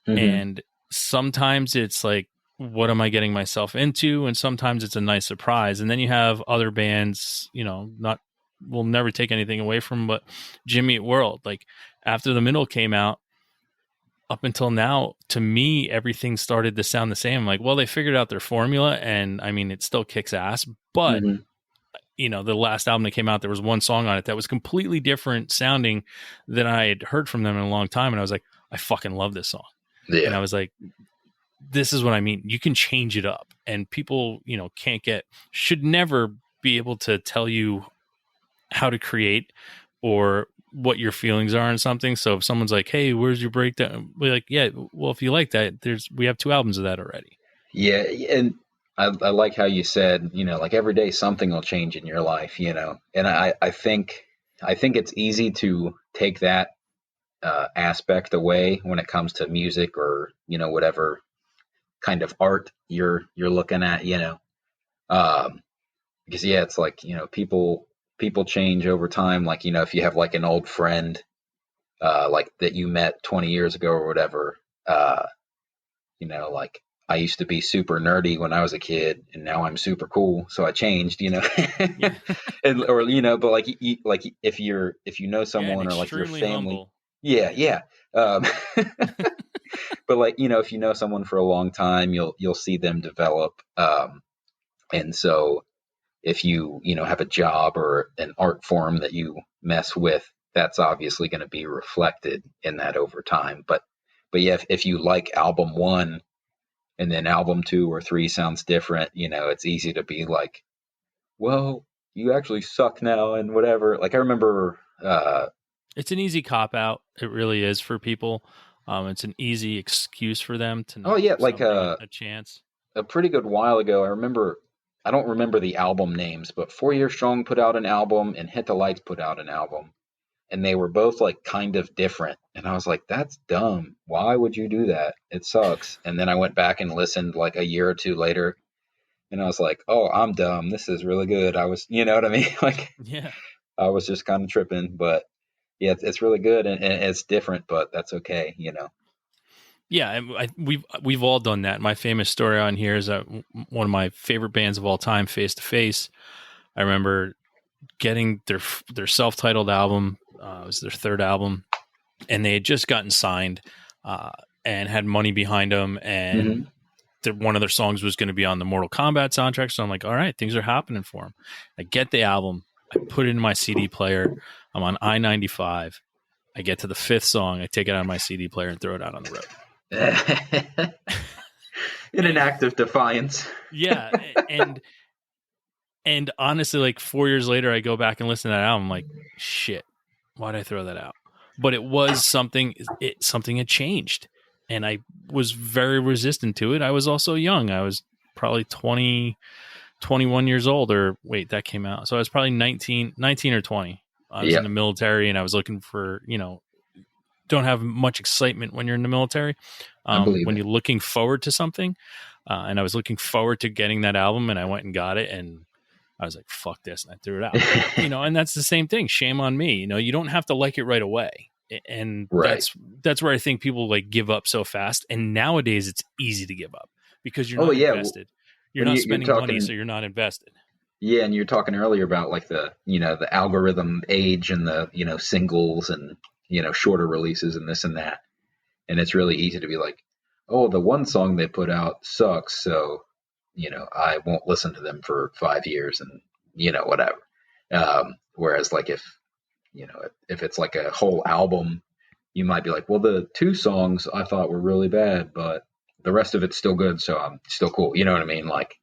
And sometimes it's like, what am I getting myself into? And sometimes it's a nice surprise. And then you have other bands, we'll never take anything away from, but Jimmy Eat World, like after The Middle came out, up until now, to me, everything started to sound the same. Like, well, they figured out their formula, and I mean, it still kicks ass. But the last album that came out, there was one song on it that was completely different sounding than I had heard from them in a long time, and I was like, I fucking love this song. Yeah. And I was like, this is what I mean. You can change it up, and people, should never be able to tell you how to create or what your feelings are on something. So if someone's like, hey, where's your breakdown? We're like, yeah, well, if you like that, we have 2 albums of that already. Yeah. And I like how you said, like every day something will change in your life, and I think it's easy to take that aspect away when it comes to music or, whatever kind of art you're looking at, because it's like, people change over time. Like, if you have like an old friend, like that you met 20 years ago or whatever, like I used to be super nerdy when I was a kid, and now I'm super cool. So I changed, Yeah. but like if you know someone or like your family, humble. Yeah. But like, if you know someone for a long time, you'll see them develop. And so if you have a job or an art form that you mess with, that's obviously going to be reflected in that over time. But yeah, if you like album 1 and then album 2 or 3 sounds different, it's easy to be like, well, you actually suck now and whatever. Like I remember, it's an easy cop out. It really is for people. It's an easy excuse for them to not give like a chance. A pretty good while ago, I don't remember the album names, but 4 Year Strong put out an album and Hit the Lights put out an album, and they were both like kind of different. And I was like, that's dumb. Why would you do that? It sucks. And then I went back and listened like a year or 2 later, and I was like, oh, I'm dumb. This is really good. I was, you know what I mean? Like, yeah, I was just kind of tripping, but yeah, it's really good, and it's different, but that's okay, Yeah, we've all done that. My famous story on here is that one of my favorite bands of all time, Face to Face. I remember getting their self-titled album. It was their 3rd album, and they had just gotten signed and had money behind them. And one of their songs was going to be on the Mortal Kombat soundtrack. So I'm like, all right, things are happening for him. I get the album. I put it in my CD player. I'm on I-95. I get to the 5th song. I take it out of my CD player and throw it out on the road. In an act of defiance. Yeah. And honestly, like 4 years later, I go back and listen to that album. I'm like, shit, why'd I throw that out? But it was something had changed. And I was very resistant to it. I was also young. I was probably 20, 21 years old, or wait, that came out. So I was probably 19 or 20. I was in the military, and I was looking for, don't have much excitement when you're in the military. When you're looking forward to something. And I was looking forward to getting that album, and I went and got it, and I was like, fuck this. And I threw it out, and that's the same thing. Shame on me. You don't have to like it right away. And that's where I think people like give up so fast. And nowadays it's easy to give up because you're not invested. You're not spending money, so you're not invested. Yeah. And you're talking earlier about like the algorithm age and the, singles and, shorter releases and this and that. And it's really easy to be like, oh, the one song they put out sucks. So, I won't listen to them for 5 years and, whatever. Whereas like if it's like a whole album, you might be like, well, the 2 songs I thought were really bad, but the rest of it's still good. So I'm still cool. You know what I mean? Like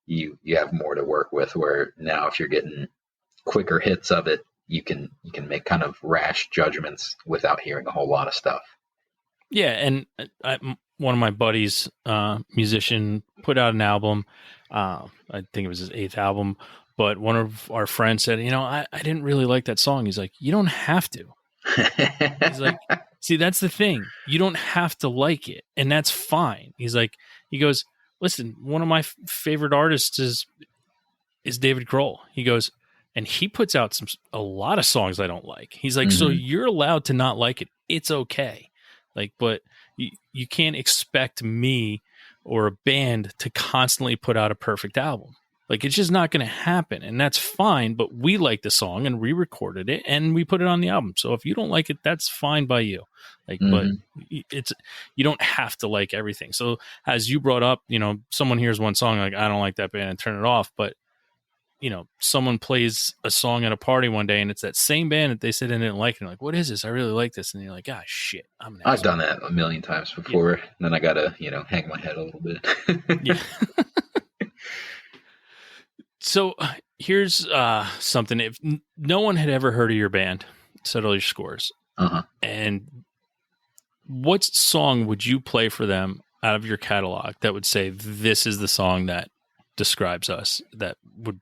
you have more to work with, where now if you're getting quicker hits of it, you can make kind of rash judgments without hearing a whole lot of stuff. Yeah. And one of my buddies, musician, put out an album. I think it was his 8th album. But one of our friends said, I didn't really like that song. He's like, you don't have to. He's like, see, that's the thing. You don't have to like it. And that's fine. He goes, listen, one of my favorite artists is David Grohl. He goes, and he puts out a lot of songs I don't like. He's like, so you're allowed to not like it. It's okay. Like, but you can't expect me or a band to constantly put out a perfect album. Like, it's just not going to happen, and that's fine, but we like the song, and we recorded it, and we put it on the album. So if you don't like it, that's fine by you. Like, but you don't have to like everything. So as you brought up, someone hears one song, like, I don't like that band, and turn it off. But, someone plays a song at a party one day, and it's that same band that they said they didn't like, and like, what is this? I really like this. And you're like, ah, shit. I've done that a million times before, and then I got to, hang my head a little bit. Yeah. So here's something. If no one had ever heard of your band, Settle Your Scores, and what song would you play for them out of your catalog that would say, this is the song that describes us, that would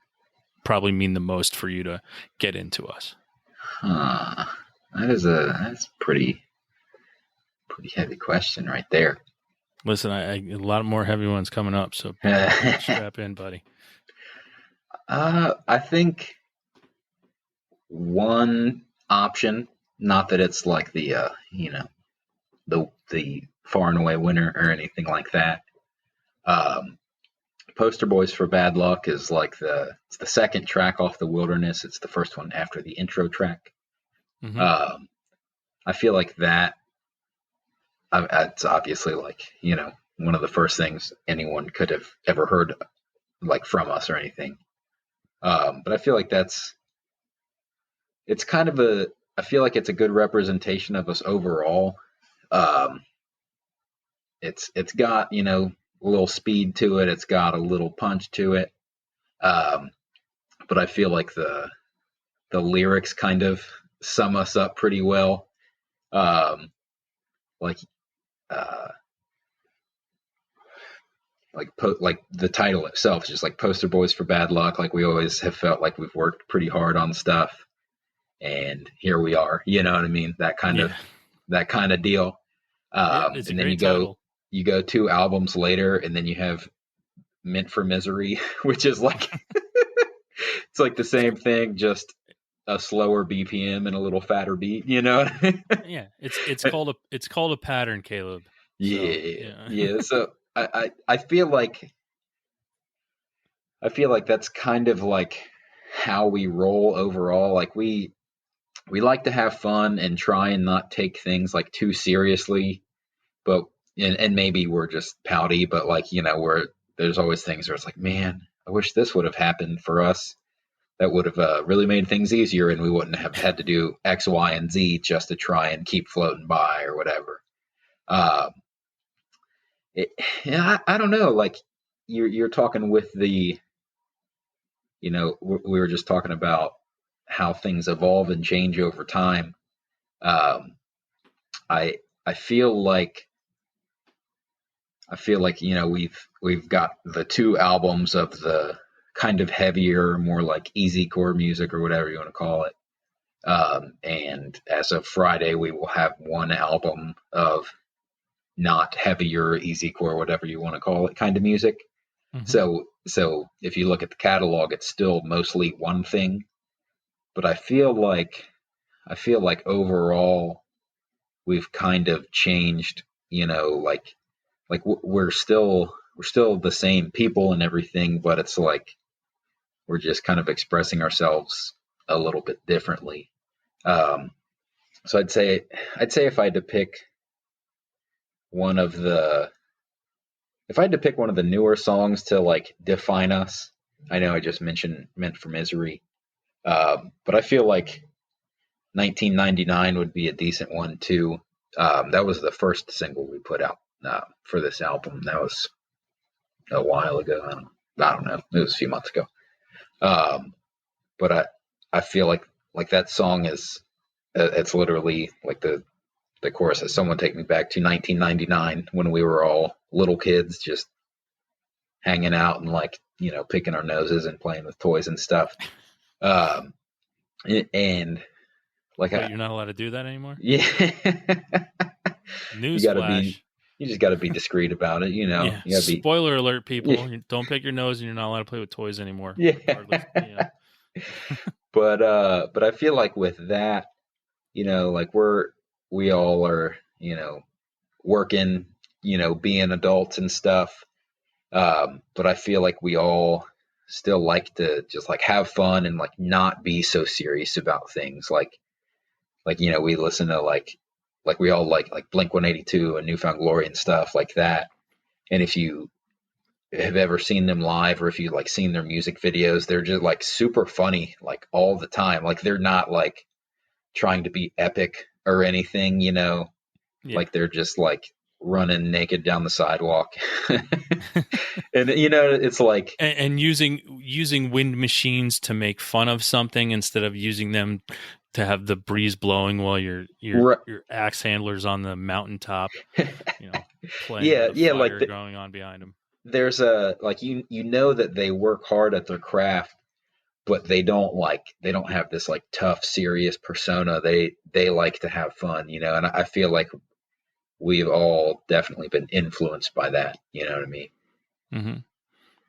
probably mean the most for you to get into us? That's pretty heavy question right there. Listen, a lot more heavy ones coming up, so strap in, buddy. I think one option, not that it's like the far and away winner or anything like that. Poster Boys for Bad Luck is like it's the second track off the Wilderness. It's the first one after the intro track. I feel like that. It's obviously like one of the first things anyone could have ever heard like from us or anything. But I feel like it's kind of I feel like it's a good representation of us overall. It's got, a little speed to it. It's got a little punch to it. But I feel like the lyrics kind of sum us up pretty well. Like the title itself is just like Poster Boys for Bad Luck. Like we always have felt like we've worked pretty hard on stuff, and here we are. You know what I mean? That kind of deal. It's and then you go 2 albums later, and then you have Meant for Misery, which is like it's like the same thing, just a slower BPM and a little fatter beat. You know what I mean? Yeah, it's called a pattern, Caleb. Yeah. So I feel like that's kind of like how we roll overall. Like we like to have fun and try and not take things like too seriously, but and maybe we're just pouty, but like, there's always things where it's like, man, I wish this would have happened for us. That would have really made things easier, and we wouldn't have had to do X, Y, and Z just to try and keep floating by or whatever. Um, it, yeah, I don't know. Like you're talking with we were just talking about how things evolve and change over time. Um, I I feel like we've got the two albums of the kind of heavier, more like easy core music or whatever you want to call it. And as of Friday, we will have one album of not heavier, easy core, whatever you want to call it, kind of music. Mm-hmm. So if you look at the catalog, it's still mostly one thing. But I feel like overall we've kind of changed. We're still the same people and everything, but it's like we're just kind of expressing ourselves a little bit differently. So I'd say if I had to pick one of the newer songs to like define us, I know I just mentioned Meant for Misery, but I feel like 1999 would be a decent one too. That was the first single we put out for this album. That was a while ago. I don't know. It was a few months ago. But I feel like that song is it's literally like the chorus says, "Someone take me back to 1999 when we were all little kids, just hanging out and like picking our noses and playing with toys and stuff." And like, Wait, you're not allowed to do that anymore? Yeah. Newsflash. You just got to be discreet about it, Yeah. You gotta Spoiler alert, people. Yeah. Don't pick your nose, and you're not allowed to play with toys anymore. Yeah. But I feel like with that, like we all are, working, being adults and stuff. But I feel like we all still like to just like have fun and like not be so serious about things. Like we listen to like we all like Blink 182 and Newfound Glory and stuff like that. And if you have ever seen them live, or if you like seen their music videos, they're just like super funny, like all the time. Like they're not like trying to be epic or anything, Yeah. Like they're just like running naked down the sidewalk. And it's like and using wind machines to make fun of something instead of using them to have the breeze blowing while your axe handler's on the mountaintop, playing with the fire like going on behind them. There's a like that they work hard at their craft, but they don't have this like tough, serious persona. They like to have fun, and I feel like we've all definitely been influenced by that. You know what I mean? Mm-hmm.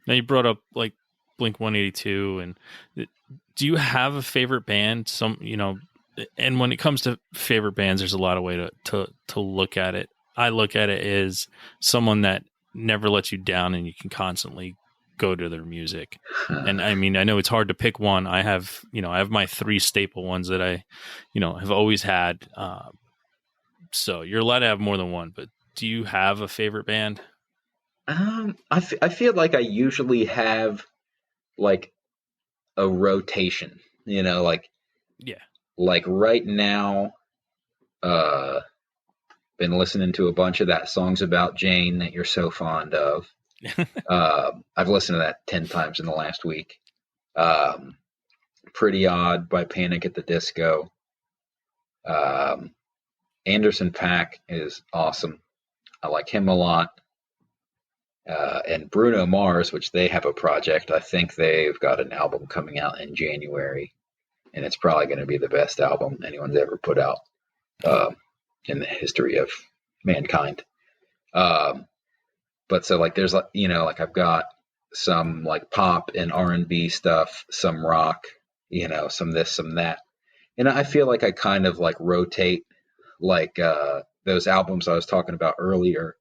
Now you brought up like Blink 182, and do you have a favorite band? And when it comes to favorite bands, there's a lot of way to look at it. I look at it as someone that never lets you down, and you can constantly go to their music. And I mean, I know it's hard to pick one. I have my three staple ones that I, have always had. So you're allowed to have more than one, but do you have a favorite band? I feel like I usually have like a rotation, like right now, been listening to a bunch of that Songs About Jane that you're so fond of. I've listened to that 10 times in the last week. Pretty Odd by Panic at the Disco. Anderson .Paak is awesome. I like him a lot. And Bruno Mars, which they have a project. I think they've got an album coming out in January, and it's probably going to be the best album anyone's ever put out in the history of mankind. But so like there's like I've got some like pop and R&B stuff, some rock, some this, some that. And I feel like I kind of like rotate like those albums I was talking about earlier,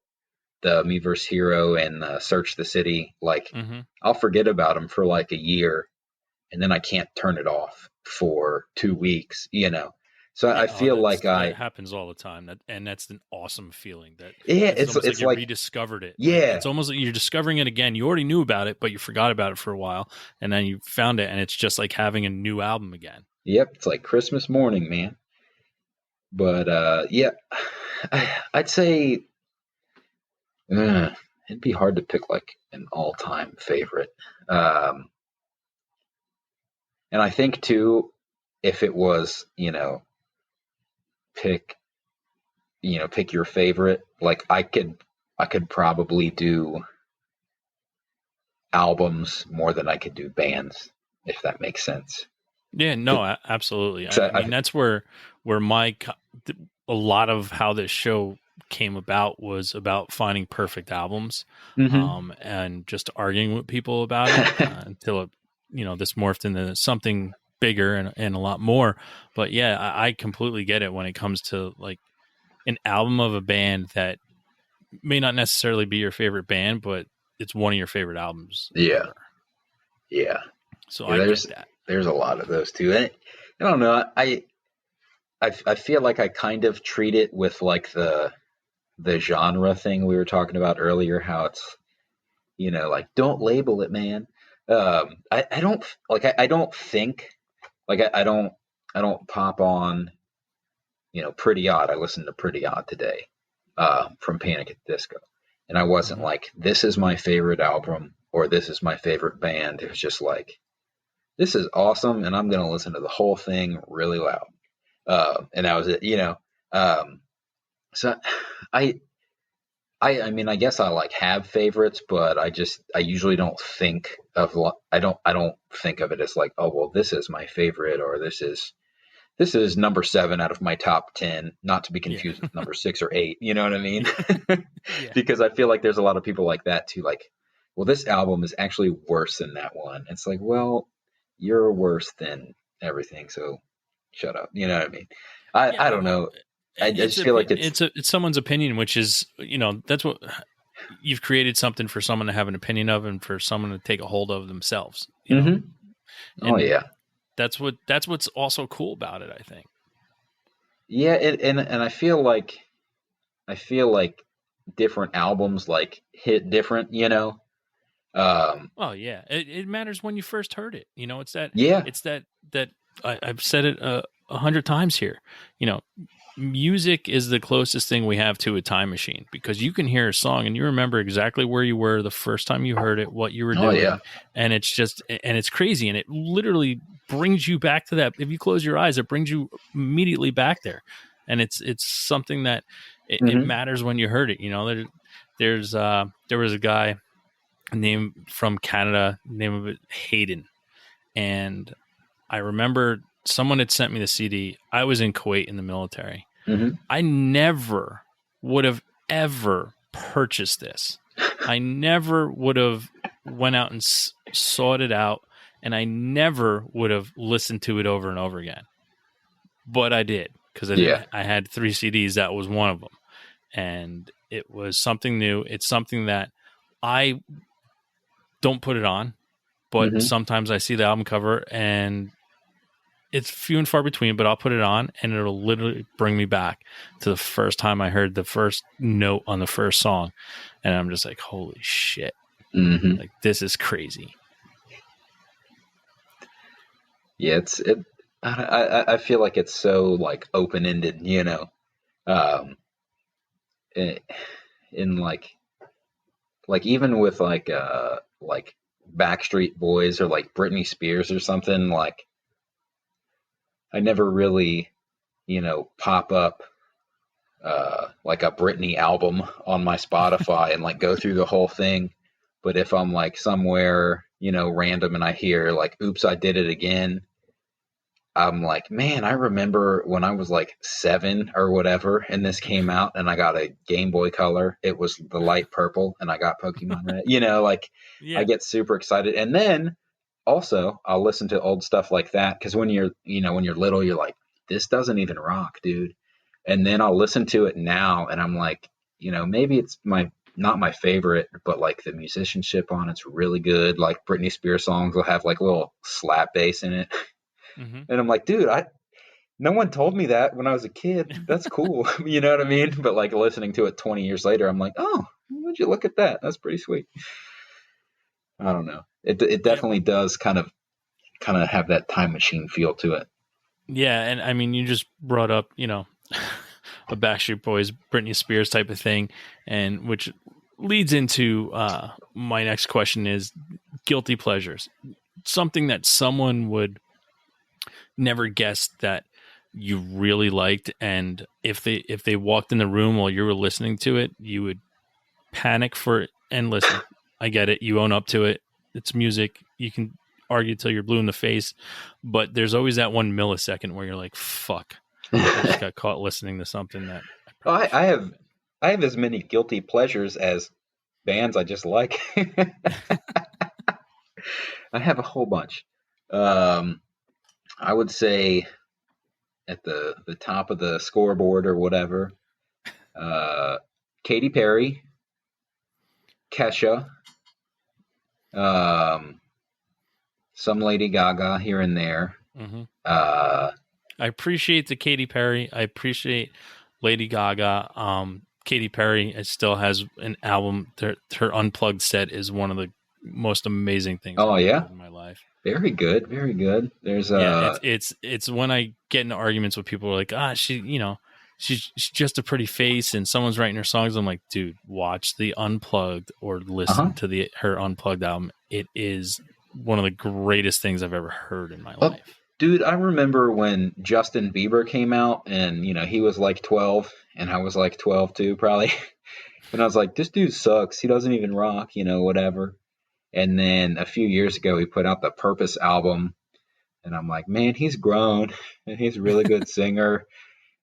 the Me vs. Hero and Search the City. Like I'll forget about them for like a year, and then I can't turn it off for 2 weeks, So I Yeah, oh, feel like that happens all the time. And that's an awesome feeling. That yeah, it's almost like it's you like, rediscovered it. Like yeah, it's almost like you're discovering it again. You already knew about it, but you forgot about it for a while, and then you found it, and it's just like having a new album again. yep, it's like Christmas morning, man. But yeah, I'd say it'd be hard to pick like an all-time favorite. Um, and I think too, if it was, pick, pick your favorite, like I could probably do albums more than I could do bands, if that makes sense. Yeah, no, absolutely. I, So I mean, that's where a lot of how this show came about was about finding perfect albums, hmm and just arguing with people about it until it, this morphed into something bigger and a lot more. But yeah, I completely get it when it comes to like an album of a band that may not necessarily be your favorite band, but it's one of your favorite albums yeah, ever. yeah, So yeah. I get that. There's a lot of those too. And I don't know. I feel like I kind of treat it with like the genre thing we were talking about earlier. How it's, like, don't label it, man. I don't like. I don't think like I don't pop on, Pretty Odd. I listened to Pretty Odd today, from Panic at the Disco, and I wasn't Hmm. like, this is my favorite album or this is my favorite band. It was just like, this is awesome, and I'm gonna listen to the whole thing really loud. And that was it. So I I mean, I guess I like have favorites, but I usually don't think of I don't think of it as like, oh well, this is my favorite, or this is number 7 out of my top 10, not to be Yeah. confused with number 6 or 8. You know what I mean? Yeah. Because I feel like there's a lot of people like that too. Like, well, this album is actually worse than that one. It's like, well, you're worse than everything, so shut up. You know what I mean? I Yeah, don't well, know. I just feel like it's. it's someone's opinion, which is that's what you've created, something for someone to have an opinion of, and for someone to take a hold of themselves. hmm Oh And yeah. that's what's also cool about it, I think. Yeah, and I feel like different albums like hit different. Oh yeah, it matters when you first heard it. Yeah. It's that I've said it 100 times here. You know, music is the closest thing we have to a time machine, because you can hear a song and you remember exactly where you were the first time you heard it, what you were Oh yeah. doing, and it's crazy, and it literally brings you back to that. If you close your eyes, it brings you immediately back there, and it's something that it hmm matters when you heard it. There was a guy named from Canada, name of it Hayden, and I remember someone had sent me the CD. I was in Kuwait in the military. hmm I never would have ever purchased this. I never would have went out and sought it out, and I never would have listened to it over and over again. But I did, because Yeah. I had 3 CDs. That was one of them, and it was something new. It's something that I don't put it on, but hmm sometimes I see the album cover and it's few and far between, but I'll put it on and it'll literally bring me back to the first time I heard the first note on the first song. And I'm just like, holy shit. hmm Like, this is crazy. Yeah. I feel like it's so like open ended. Um, in, in like even with like Backstreet Boys or like Britney Spears or something, like I never really, pop up like a Britney album on my Spotify and like go through the whole thing. But if I'm like somewhere, random, and I hear like "Oops, I Did It Again," I'm like, man, I remember when I was like 7 or whatever, and this came out, and I got a Game Boy Color. It was the light purple, and I got Pokemon Red. Like, I Yeah. get super excited, and then also I'll listen to old stuff like that, because when you're little, you're like, this doesn't even rock, dude. And then I'll listen to it now, and I'm like, maybe it's not my favorite, but like the musicianship on it's really good. Like Britney Spears songs will have like a little slap bass in it. Mm-hmm. And I'm like, dude, no one told me that when I was a kid. That's cool. You know what I mean? But like listening to it 20 years later, I'm like, oh, would you look at that? That's pretty sweet. I don't know. It Yep. definitely does kind of have that time machine feel to it. Yeah, and I mean, you just brought up, a Backstreet Boys, Britney Spears type of thing, and which leads into my next question is guilty pleasures. Something that someone would never guess that you really liked, and if they walked in the room while you were listening to it, you would panic for it. And listen, I get it. You own up to it. It's music. You can argue till you're blue in the face, but there's always that 1 millisecond where you're like, "Fuck, I just got caught listening to something that I Oh, probably I shouldn't have have I have as many guilty pleasures as bands I just like. I have a whole bunch. Um, I would say at the top of the scoreboard or whatever, uh, Katy Perry, Kesha, um, some Lady Gaga here and there. been. Uh, I appreciate the Katy Perry. I appreciate Lady Gaga. Katy Perry still has an album. Her unplugged set is one of the most amazing things I've oh ever yeah, heard in my life. very good, very good. There's Yeah, it's when I get into arguments with people who are like, she's just a pretty face, and someone's writing her songs. I'm like, dude, watch the unplugged or uh-huh. listen to her unplugged album. It is one of the greatest things I've ever heard in my Oh, life. dude, I remember when Justin Bieber came out, and he was like 12, and I was like 12 too, probably. And I was like, this dude sucks. He doesn't even rock, whatever. And then a few years ago, he put out the Purpose album, and I'm like, man, he's grown, and he's a really good singer.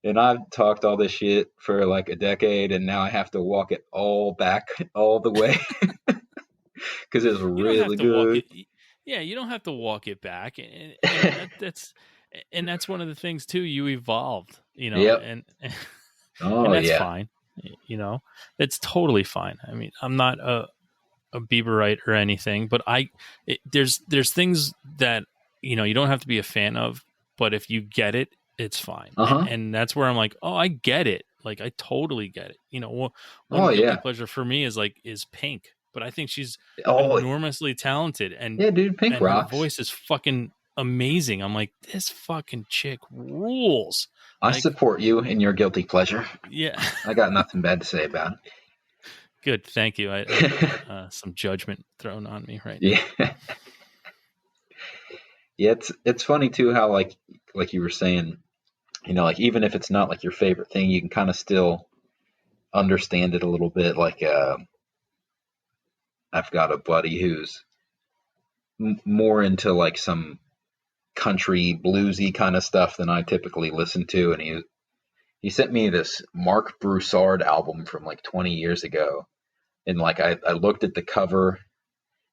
And I've talked all this shit for like a decade, and now I have to walk it all back all the way because it's You don't have really to walk good. it. Yeah, you don't have to walk it back, and that's one of the things too. You evolved, Yep. and Oh that's yeah. fine. It's totally fine. I mean, I'm not a Bieberite or anything, but there's things that you don't have to be a fan of, but if you get it, it's fine, Uh huh. and that's where I'm like, oh, I get it. Like I totally get it. One Oh guilty yeah. pleasure for me is Pink, but I think she's Oh enormously talented, and yeah, dude. Pink and her rocks. voice is fucking amazing. I'm like, this fucking chick rules. I Like, support you in your guilty pleasure. yeah. I got nothing bad to say about Good, thank you. I don't want some judgment thrown on me right it. now. Yeah. Yeah, it's funny too how like you were saying, like even if it's not like your favorite thing, you can kind of still understand it a little bit. Like I've got a buddy who's more into like some country bluesy kind of stuff than I typically listen to, and he sent me this Mark Broussard album from like 20 years ago, and like I looked at the cover.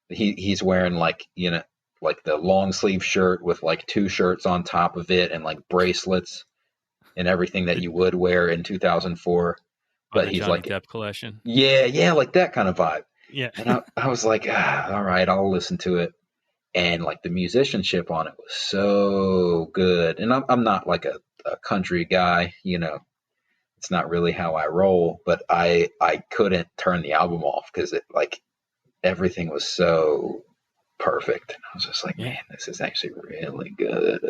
He's wearing like the long sleeve shirt with like two shirts on top of it and like bracelets and everything that The you would wear in 2004. or But the he's Johnny like, Depp collection. yeah, like that kind of vibe. Yeah. And I was like, all right, I'll listen to it. And like the musicianship on it was so good. And I'm not like a country guy, it's not really how I roll, but I couldn't turn the album off because it like everything was so perfect. And I was just like, Yeah. man, this is actually really good.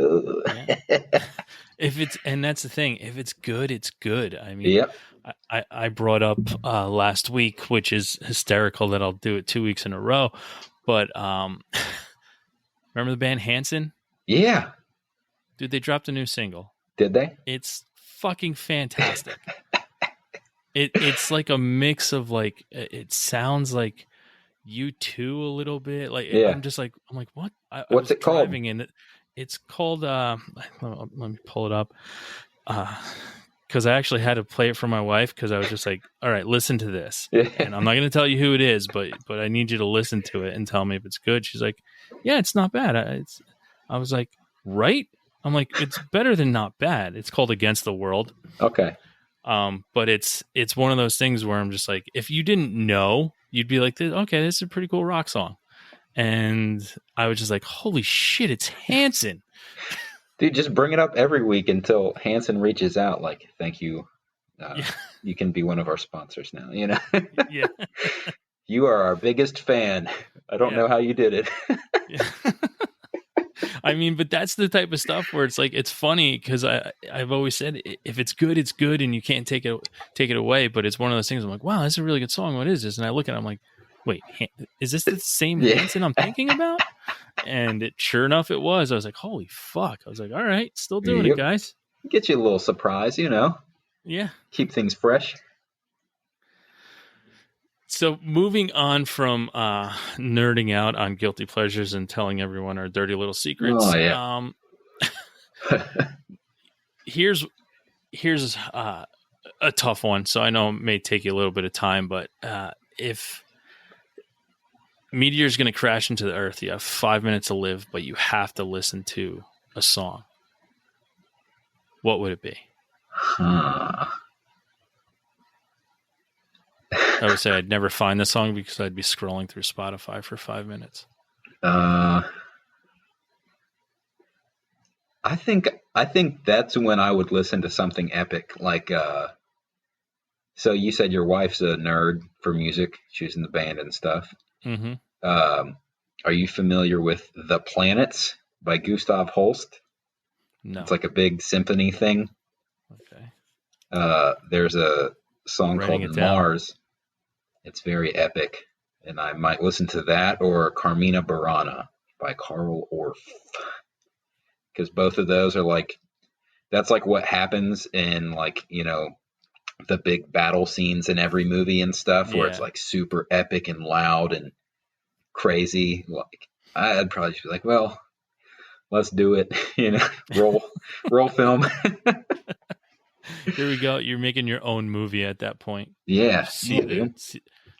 Yeah. And that's the thing. If it's good, it's good. I mean, Yep. I brought up last week, which is hysterical that I'll do it 2 weeks in a row. But remember the band Hanson? Yeah. Dude, they dropped a new single. Did they? It's fucking fantastic. It's like a mix of like it sounds like U2 a little bit. Like Yeah. I'm like, what? I What's was it called? driving and it's called let me pull it up. Because I actually had to play it for my wife because I was just like, all right, listen to this. Yeah. And I'm not going to tell you who it is, but I need you to listen to it and tell me if it's good. She's like, yeah, it's not bad. I was like, right? I'm like, it's better than not bad. It's called Against the World. Okay. But it's one of those things where I'm just like, if you didn't know, you'd be like, okay, this is a pretty cool rock song. And I was just like, holy shit, it's Hanson. Dude, just bring it up every week until Hanson reaches out. Like, thank you. Yeah. You can be one of our sponsors now. Yeah. You are our biggest fan. I don't know how you did it. Yeah. I mean, but that's the type of stuff where it's like, it's funny because I've always said if it's good, and you can't take it away. But it's one of those things I'm like, wow, that's a really good song. What is this? And I look at it, I'm like, wait, is this the same Yeah. Hanson I'm thinking about? And sure enough, it was. I was like, holy fuck. I was like, all right, still doing it, guys. Get you a little surprise, Yeah. Keep things fresh. So moving on from nerding out on guilty pleasures and telling everyone our dirty little secrets. Oh, yeah. Here's a tough one. So I know it may take you a little bit of time, but if meteor is going to crash into the earth, you have 5 minutes to live, but you have to listen to a song. What would it be? I would say I'd never find the song because I'd be scrolling through Spotify for 5 minutes. I think that's when I would listen to something epic. Like, so you said your wife's a nerd for music. She's in the band and stuff. Mm-hmm. Are you familiar with The Planets by Gustav Holst? No. It's like a big symphony thing. Okay. There's a song called Mars. It's very epic, and I might listen to that or Carmina Burana by Carl Orff, because both of those are like, that's like what happens in, like, the big battle scenes in every movie and stuff, where it's like super epic and loud and crazy. Like, I'd probably just be like, well, let's do it, roll film. Here we go. You're making your own movie at that point. Yeah.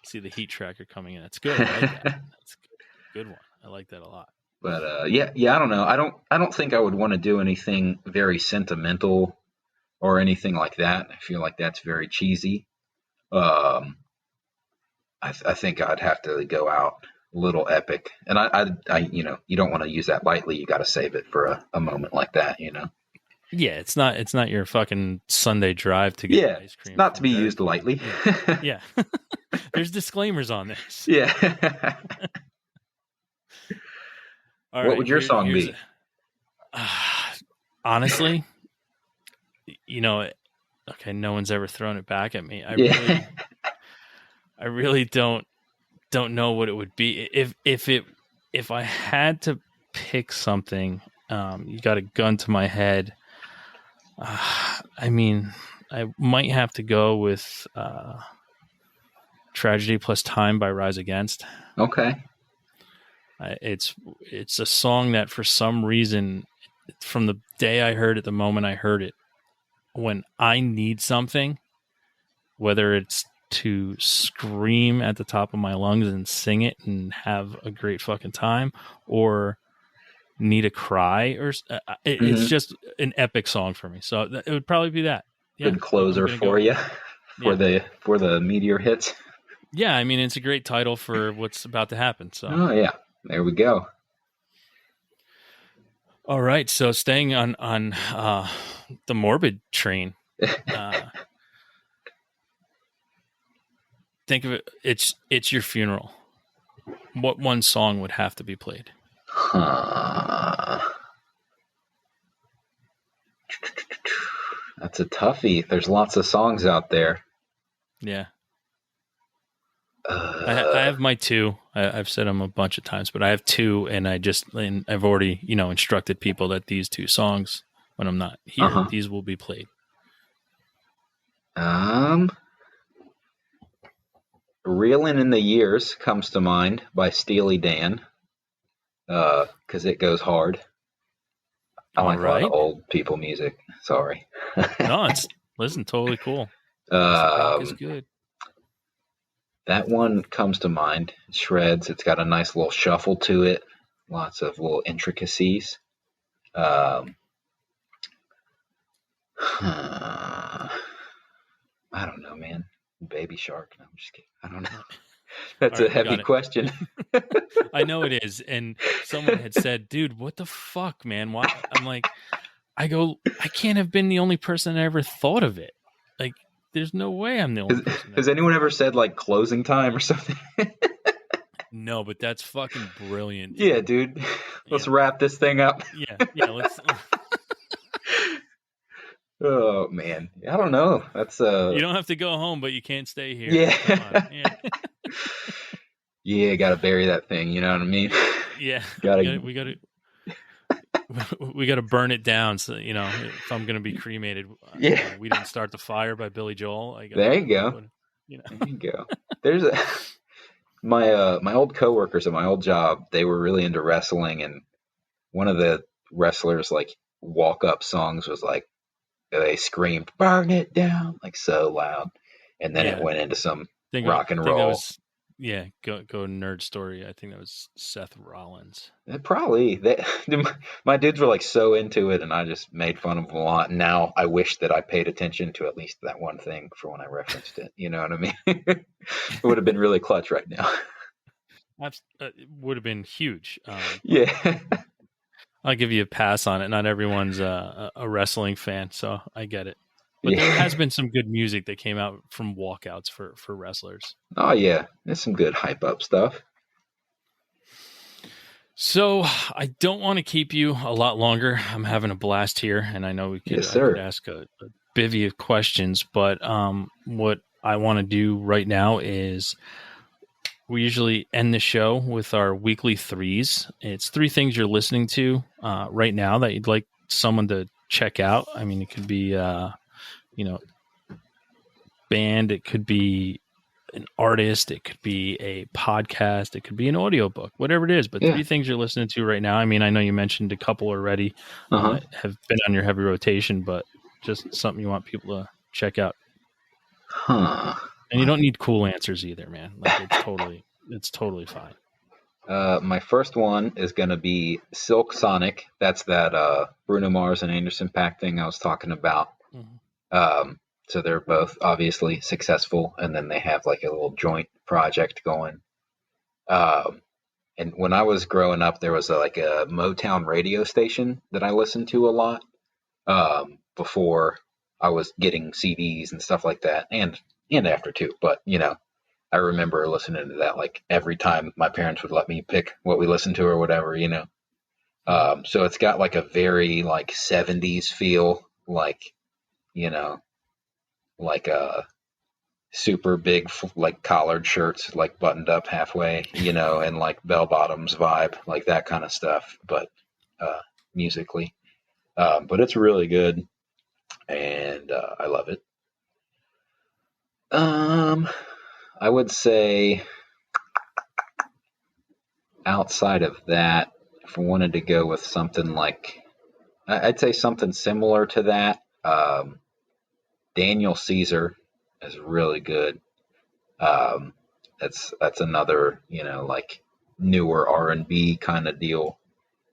See the heat tracker coming in. That's good. I like that. That's a good one. I like that a lot. But yeah, I don't know. I don't think I would want to do anything very sentimental or anything like that. I feel like that's very cheesy. I think I'd have to go out a little epic, and I you don't want to use that lightly. You got to save it for a moment like that. Yeah, it's not your fucking Sunday drive to get ice cream. Not to be used lightly. Yeah. There's disclaimers on this. Yeah. All what right, would your song be? Honestly, okay, no one's ever thrown it back at me. I really don't know what it would be. If I had to pick something, you got a gun to my head. I mean, I might have to go with Tragedy Plus Time by Rise Against. Okay. It's a song that for some reason, from the day I heard it, the moment I heard it, when I need something, whether it's to scream at the top of my lungs and sing it and have a great fucking time, or need a cry, or it's just an epic song for me. So it would probably be that. Yeah, good closer for you for the meteor hits. Yeah, I mean, it's a great title for what's about to happen. So yeah, there we go. All right, so staying on the morbid train. Think of it. It's your funeral. What one song would have to be played? That's a toughie. There's lots of songs out there. Yeah. I have my two. I've said them a bunch of times, but I have two, and I've already instructed people that these two songs, when I'm not here, these will be played. Reelin' in the Years comes to mind by Steely Dan, because it goes hard. I like a lot of old people music. Sorry. No, listen, totally cool. Rock is good. That one comes to mind. It shreds. It's got a nice little shuffle to it. Lots of little intricacies. I don't know, man. Baby Shark. No, I'm just kidding. I don't know. That's a heavy question. I know it is. And someone had said, dude, what the fuck, man? Why? I'm like, I go, I can't have been the only person that ever thought of it. Like, there's no way I'm the only person. Has anyone ever said like closing time or something? No, but that's fucking brilliant. Dude. Yeah, dude. Let's wrap this thing up. Yeah. Let's. Oh man, I don't know. That's You don't have to go home, but you can't stay here. Yeah. Come on. Yeah. Yeah, got to bury that thing. You know what I mean? Yeah. Gotta. We got to burn it down. So if I'm gonna be cremated, Yeah. We Didn't Start the Fire by Billy Joel. There you go. There you go. There's my old coworkers at my old job. They were really into wrestling, and one of the wrestlers like walk up songs was like they screamed "Burn it down" like so loud, and then it went into some rock and roll. Go nerd story. I think that was Seth Rollins. Probably. My dudes were like so into it, and I just made fun of them a lot. And now I wish that I paid attention to at least that one thing for when I referenced it. You know what I mean? It would have been really clutch right now. It would have been huge. Yeah. I'll give you a pass on it. Not everyone's a wrestling fan, so I get it. But there has been some good music that came out from walkouts for wrestlers. Oh, yeah. There's some good hype up stuff. So I don't want to keep you a lot longer. I'm having a blast here, and I know we could, yes, sir. I could ask a bivvy of questions, but what I want to do right now is we usually end the show with our weekly threes. It's 3 things you're listening to right now that you'd like someone to check out. I mean, it could be band, it could be an artist, it could be a podcast, it could be an audiobook, whatever it is. But 3 things you're listening to right now. I mean, I know you mentioned a couple already have been on your heavy rotation, but just something you want people to check out. And you don't need cool answers either, man. Like it's totally fine. My first one is going to be Silk Sonic. That's that Bruno Mars and Anderson .Paak thing I was talking about. Mm-hmm. So they're both obviously successful, and then they have like a little joint project going. And when I was growing up, there was like a Motown radio station that I listened to a lot before I was getting CDs and stuff like that, and after too. But I remember listening to that like every time my parents would let me pick what we listened to or whatever. So it's got like a very like 70s feel, like like a super big like collared shirts like buttoned up halfway, and like bell bottoms vibe, like that kind of stuff, but musically. But it's really good, and I love it. I would say outside of that, if I wanted to go with something like, I'd say something similar to that. Daniel Caesar is really good. That's another, like newer R&B kind of deal.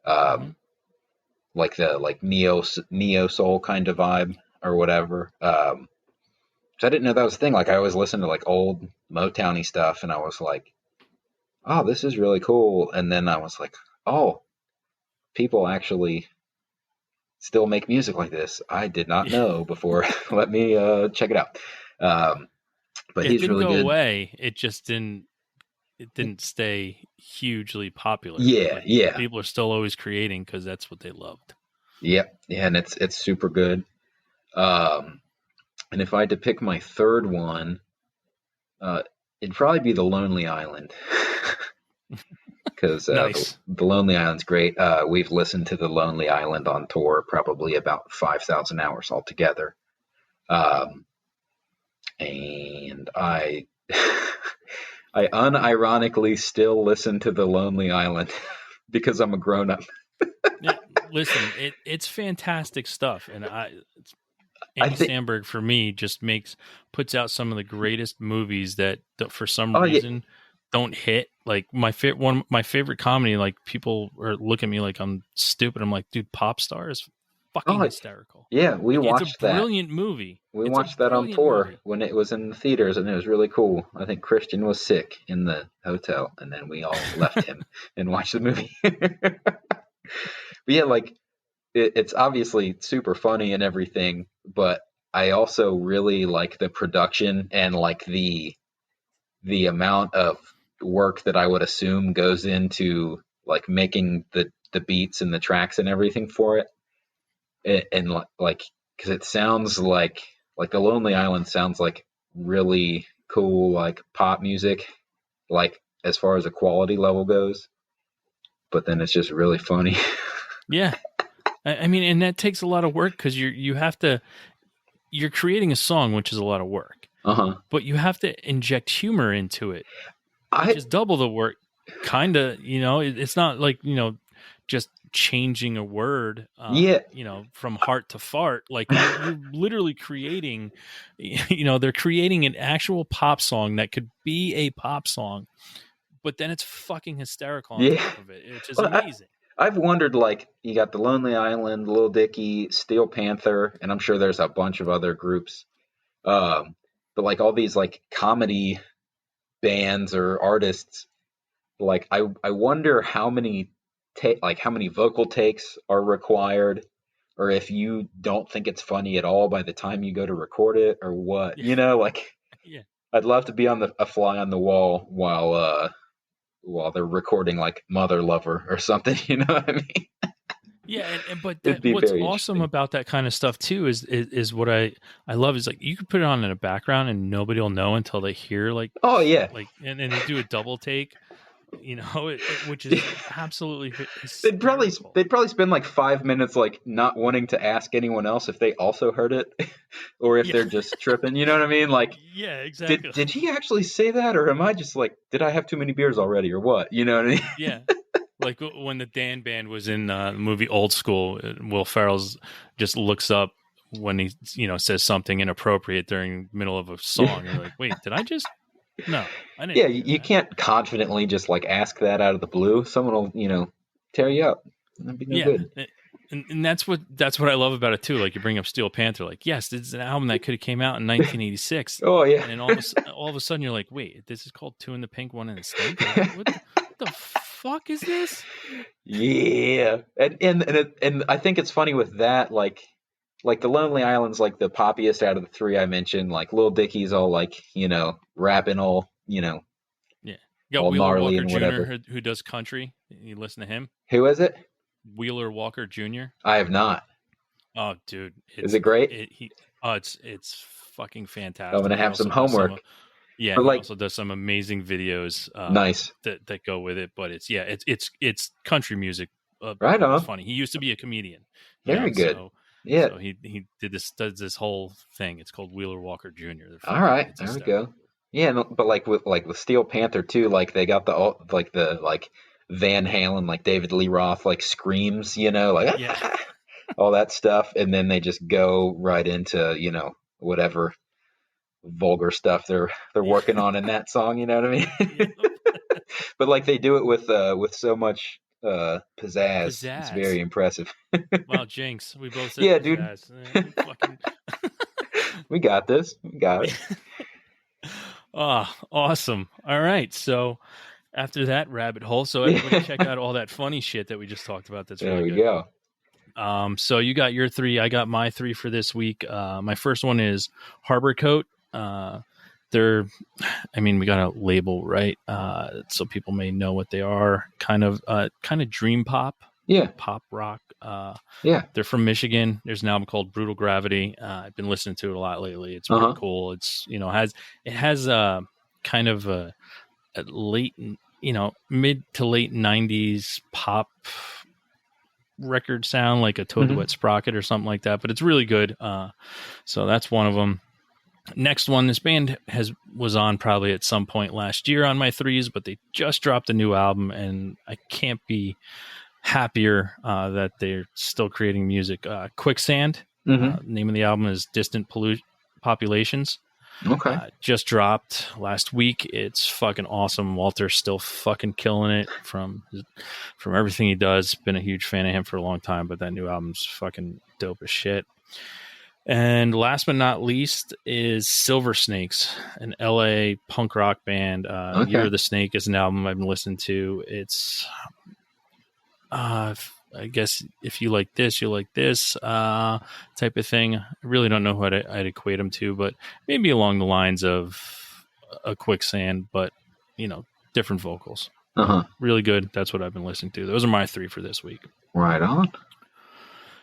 Like the like neo soul kind of vibe or whatever. So I didn't know that was a thing. Like I always listened to like old Motown-y stuff, and I was like, oh, this is really cool. And then I was like, oh, people actually still make music like this. I did not know before. Let me check it out. But he's really good. It didn't go away. It just didn't. It didn't stay hugely popular. Yeah. People are still always creating because that's what they loved. Yep. Yeah, and it's super good. And if I had to pick my third one, it'd probably be The Lonely Island. Because nice. the Lonely Island's great. We've listened to The Lonely Island on tour probably about 5,000 hours altogether. And I unironically still listen to The Lonely Island because I'm a grown-up. Listen, it's fantastic stuff. And Andy Samberg, for me, just puts out some of the greatest movies that for some reason don't hit. Like my favorite comedy, like people look at me like I'm stupid. I'm like, dude, Pop Star is fucking hysterical. Yeah, we watched that. It's a brilliant movie. We watched that on tour when it was in the theaters, and it was really cool. I think Christian was sick in the hotel, and then we all left him and watched the movie. But yeah, like it's obviously super funny and everything, but I also really like the production and like the amount of work that I would assume goes into like making the beats and the tracks and everything for it. And like because it sounds like the Lonely Island sounds like really cool like pop music, like as far as the quality level goes, but then it's just really funny. Yeah. I mean, and that takes a lot of work because you're creating a song, which is a lot of work, Uh-huh. but you have to inject humor into it, which I is double the work. Kind of, it's not like, just changing a word, Yeah. from heart to fart. Like you're literally creating, they're creating an actual pop song that could be a pop song, but then it's fucking hysterical on Yeah. top of it, which is Well, amazing. I've wondered, like, you got the Lonely Island, Lil Dicky, Steel Panther, and I'm sure there's a bunch of other groups. Um, but like all these like comedy bands or artists, like I wonder how many how many vocal takes are required, or if you don't think it's funny at all by the time you go to record it, or what. Yeah, Like yeah, I'd love to be on a fly on the wall while they're recording like Mother Lover or something. You know what I mean? yeah. And but It'd that be what's very awesome interesting. about that kind of stuff too is what I love is like you can put it on in a background and nobody will know until they hear Oh yeah. like and they do a double take, which is absolutely They'd probably hysterical. they'd probably spend like 5 minutes like not wanting to ask anyone else if they also heard it, or if Yeah, they're just tripping. You know what I mean? Like, yeah, did exactly. did he actually say that, or am I just like, did I have too many beers already, or what? You know what I mean? Yeah. Like when the Dan Band was in the movie Old School, Will Ferrell's just looks up when he says something inappropriate during the middle of a song. You're like, wait, did I just? No, I Yeah, didn't hear you that. can't confidently just like ask that out of the blue. Someone will tear you up. That'd be no Yeah, good. and that's what I love about it too. Like you bring up Steel Panther, like yes, this is an album that could have came out in 1986, Oh yeah. and then all of a sudden you're like, wait, this is called Two in the Pink, One in the Stink. Like what the fuck is this? Yeah, and I think it's funny with that, like the Lonely Island's like the poppiest out of the three I mentioned. Like Lil Dicky's all like rapping all Yeah, you got all Wheeler gnarly Walker and Jr. whatever. who does country. You listen to him. Who is it? Wheeler Walker Jr. I have not. Oh, dude, Is it great? it's fucking I'm fantastic. gonna He have some also does homework. yeah, But he like, also does some amazing videos nice, that go with it. But it's country music, right but it's on. funny. He used to be a comedian, Very good. so Yeah. he does this whole thing. It's called Wheeler Walker Jr. All right. It's There we hysterical. go. Yeah, no, but like with Steel Panther too, like they got the Van Halen, like David Lee Roth, like screams, like Yeah, all that stuff, and then they just go right into whatever vulgar stuff they're yeah, working on in that song. You know what I yeah. mean? But like they do it with so much pizzazz. It's Pizzazz. very impressive. Wow, Jinx. We both said Yeah, dude, pizzazz. Fucking. we got this. We got it. Ah, awesome. All right. So after that rabbit hole, so everybody check out all that funny shit that we just talked about. That's There really we good. go. So you got your three. I got my three for this week. My first one is Harbor Coat. They're, I mean, we got a label, right? So people may know what they are. Kind of dream Yeah, pop rock. yeah. They're from Michigan. There's an album called Brutal Gravity. I've been listening to it a lot lately. It's Uh pretty huh. cool. It's it has kind of a late mid to late '90s pop record sound, like a Toad the Hmm. Wet Sprocket or something like that. But it's really good. So that's one of them. Next one, this band was on probably at some point last year on my threes, but they just dropped a new album, and I can't be happier that they're still creating music. Quicksand, Hmm. name of the album is Distant Populations. Okay. Just dropped last week. It's fucking awesome. Walter's still fucking killing it from everything he does. Been a huge fan of him for a long time, but that new album's fucking dope as shit. And last but not least is Silver Snakes, an LA punk rock band. Year Okay. of the Snake is an album I've been listening to. It's I guess if you like this, you like this type of thing. I really don't know what I'd equate them to, but maybe along the lines of a quicksand, but different vocals. Really good. That's what I've been listening to. Those are my 3 for this week. Right on.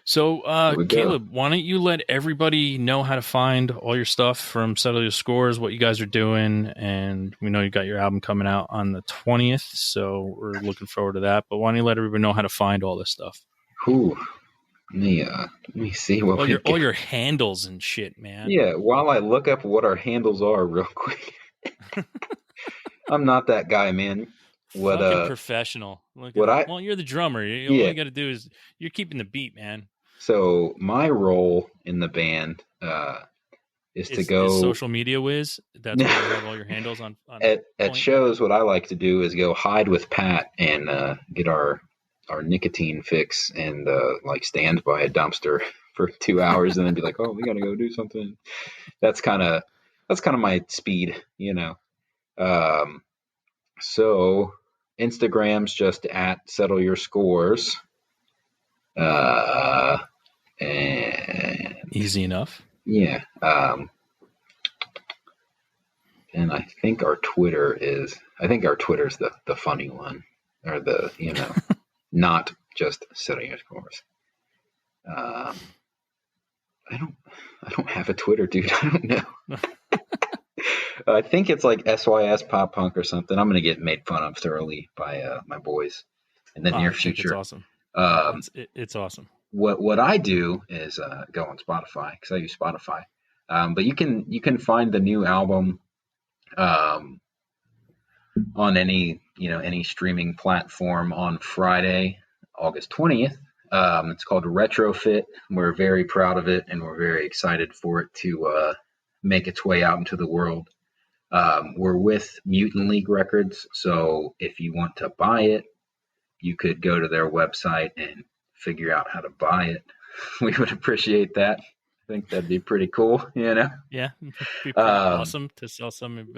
So, Caleb, why don't you let everybody know how to find all your stuff from Settle Your Scores, what you guys are doing, and we know you got your album coming out on the 20th, so we're looking forward to that. But why don't you let everybody know how to find all this stuff? Ooh, let me see what all your handles and shit, man. Yeah, while I look up what our handles are real quick. I'm not that guy, man. Fucking professional. Well, you're the drummer. All you got to do is you're keeping the beat, man. So my role in the band is to go social media whiz. That's where you have all your handles on at shows. What I like to do is go hide with Pat and get our nicotine fix and like stand by a dumpster for 2 hours and then be like, oh, we got to go do something. That's kind of my speed, So Instagram's just at Settle Your Scores. And easy enough. Yeah. And I think our Twitter's the funny one, or the, not just Settle Your Scores. I don't have a Twitter, dude. I don't know. I think it's like SYS Pop Punk or something. I'm going to get made fun of thoroughly by my boys in the near future. It's awesome. It's awesome. What I do is go on Spotify because I use Spotify. But you can find the new album on any streaming platform on Friday, August 20th. It's called Retrofit. We're very proud of it, and we're very excited for it to make its way out into the world. We're with Mutant League Records, so if you want to buy it, you could go to their website and figure out how to buy it. We would appreciate that. I think that'd be pretty cool, Yeah, it'd be pretty awesome to sell some of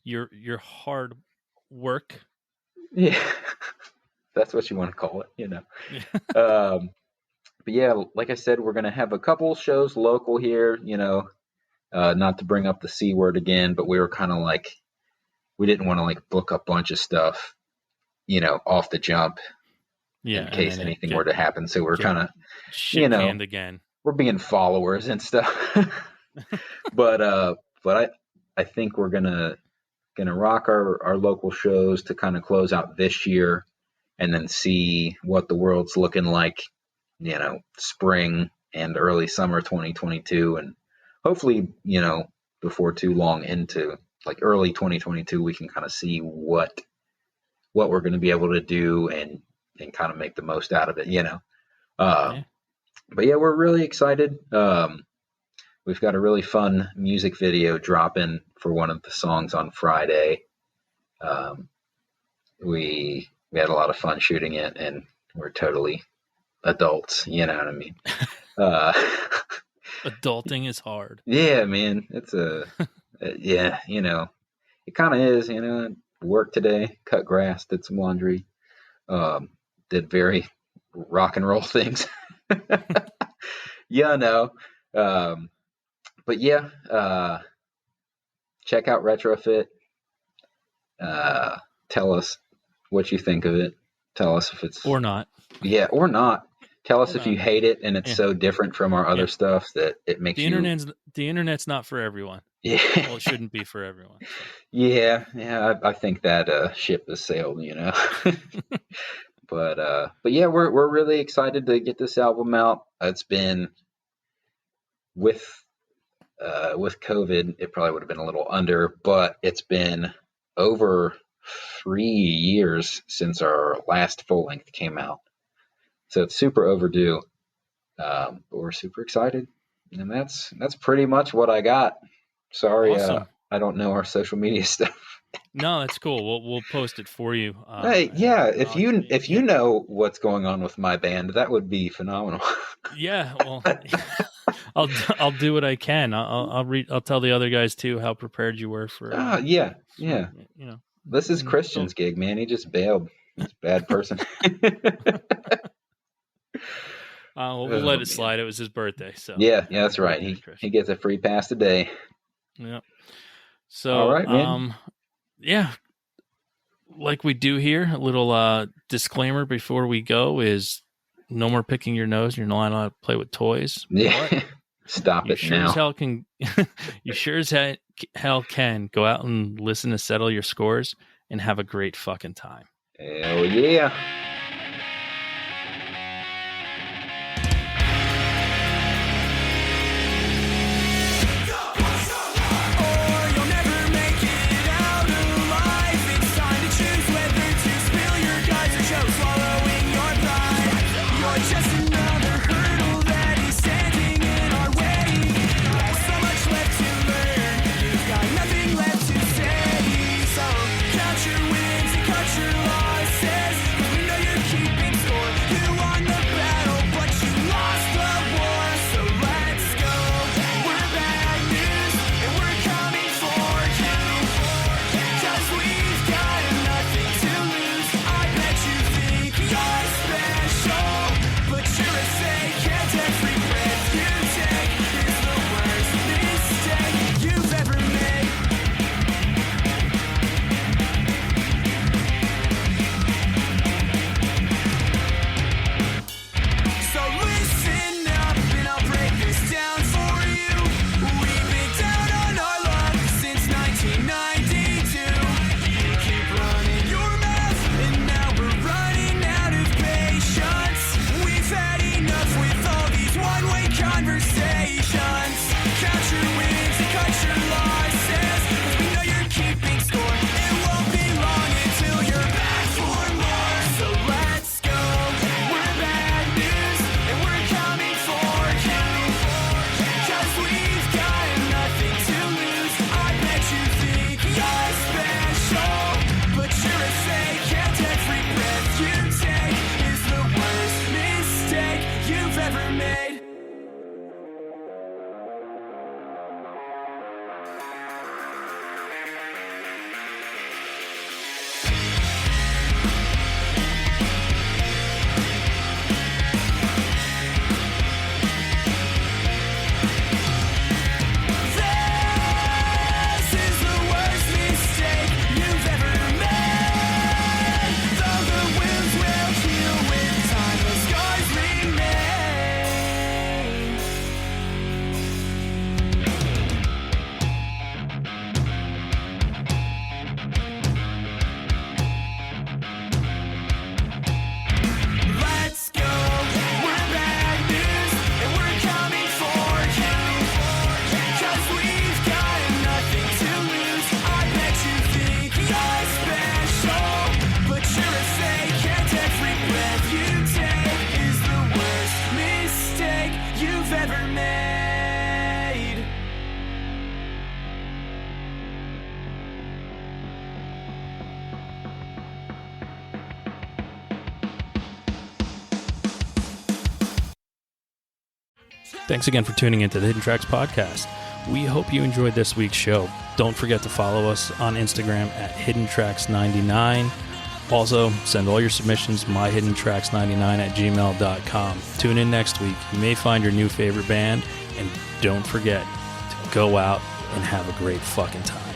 your hard work. Yeah, that's what you want to call it, Yeah. But yeah, like I said, we're going to have a couple shows local here, not to bring up the C word again, but we were kind of like, we didn't want to like book a bunch of stuff, off the jump in case anything were to happen. So we're kind of, again. We're being followers and stuff. but I think we're gonna rock our local shows to kind of close out this year, and then see what the world's looking like, spring and early summer 2022, and hopefully, before too long into like early 2022, we can kind of see what we're going to be able to do and kind of make the most out of it, But yeah, we're really excited. We've got a really fun music video dropping for one of the songs on Friday. We had a lot of fun shooting it, and we're totally adults. You know what I mean? Adulting is hard. Yeah, man. It's yeah, it kind of is. Worked today, cut grass, did some laundry, did very rock and roll things. Yeah, no. But yeah, check out Retrofit. Tell us what you think of it. Tell us if it's or not. Yeah, or not. Tell us if you hate it and it's so different from our other stuff that it makes the internet's not for everyone. Yeah. Well, it shouldn't be for everyone. So. Yeah, I think that ship has sailed, But yeah, we're really excited to get this album out. It's been with COVID, it probably would have been a little under, but it's been over 3 years since our last full length came out. So it's super overdue. But we're super excited. And that's pretty much what I got. Sorry, awesome. I don't know our social media stuff. No, that's cool. We'll post it for you. Hey, yeah, if you know what's going on with my band, that would be phenomenal. Yeah, well, I'll do what I can. I'll tell the other guys too how prepared you were for. Yeah. This is Christian's gig, man. He just bailed. He's a bad person. We'll let it slide. It was his birthday, so yeah, that's right. He gets a free pass today. Yeah. So, all right, man. Yeah, like we do here, a little disclaimer before we go is no more picking your nose. You're not allowed to play with toys. Yeah, stop it sure now. As hell can, you sure as hell can go out and listen to Settle Your Scores and have a great fucking time. Hell yeah. Thanks again for tuning into the Hidden Tracks podcast. We hope you enjoyed this week's show. Don't forget to follow us on Instagram at HiddenTracks99. Also, send all your submissions myhiddentracks99@gmail.com. Tune in next week. You may find your new favorite band, and don't forget to go out and have a great fucking time.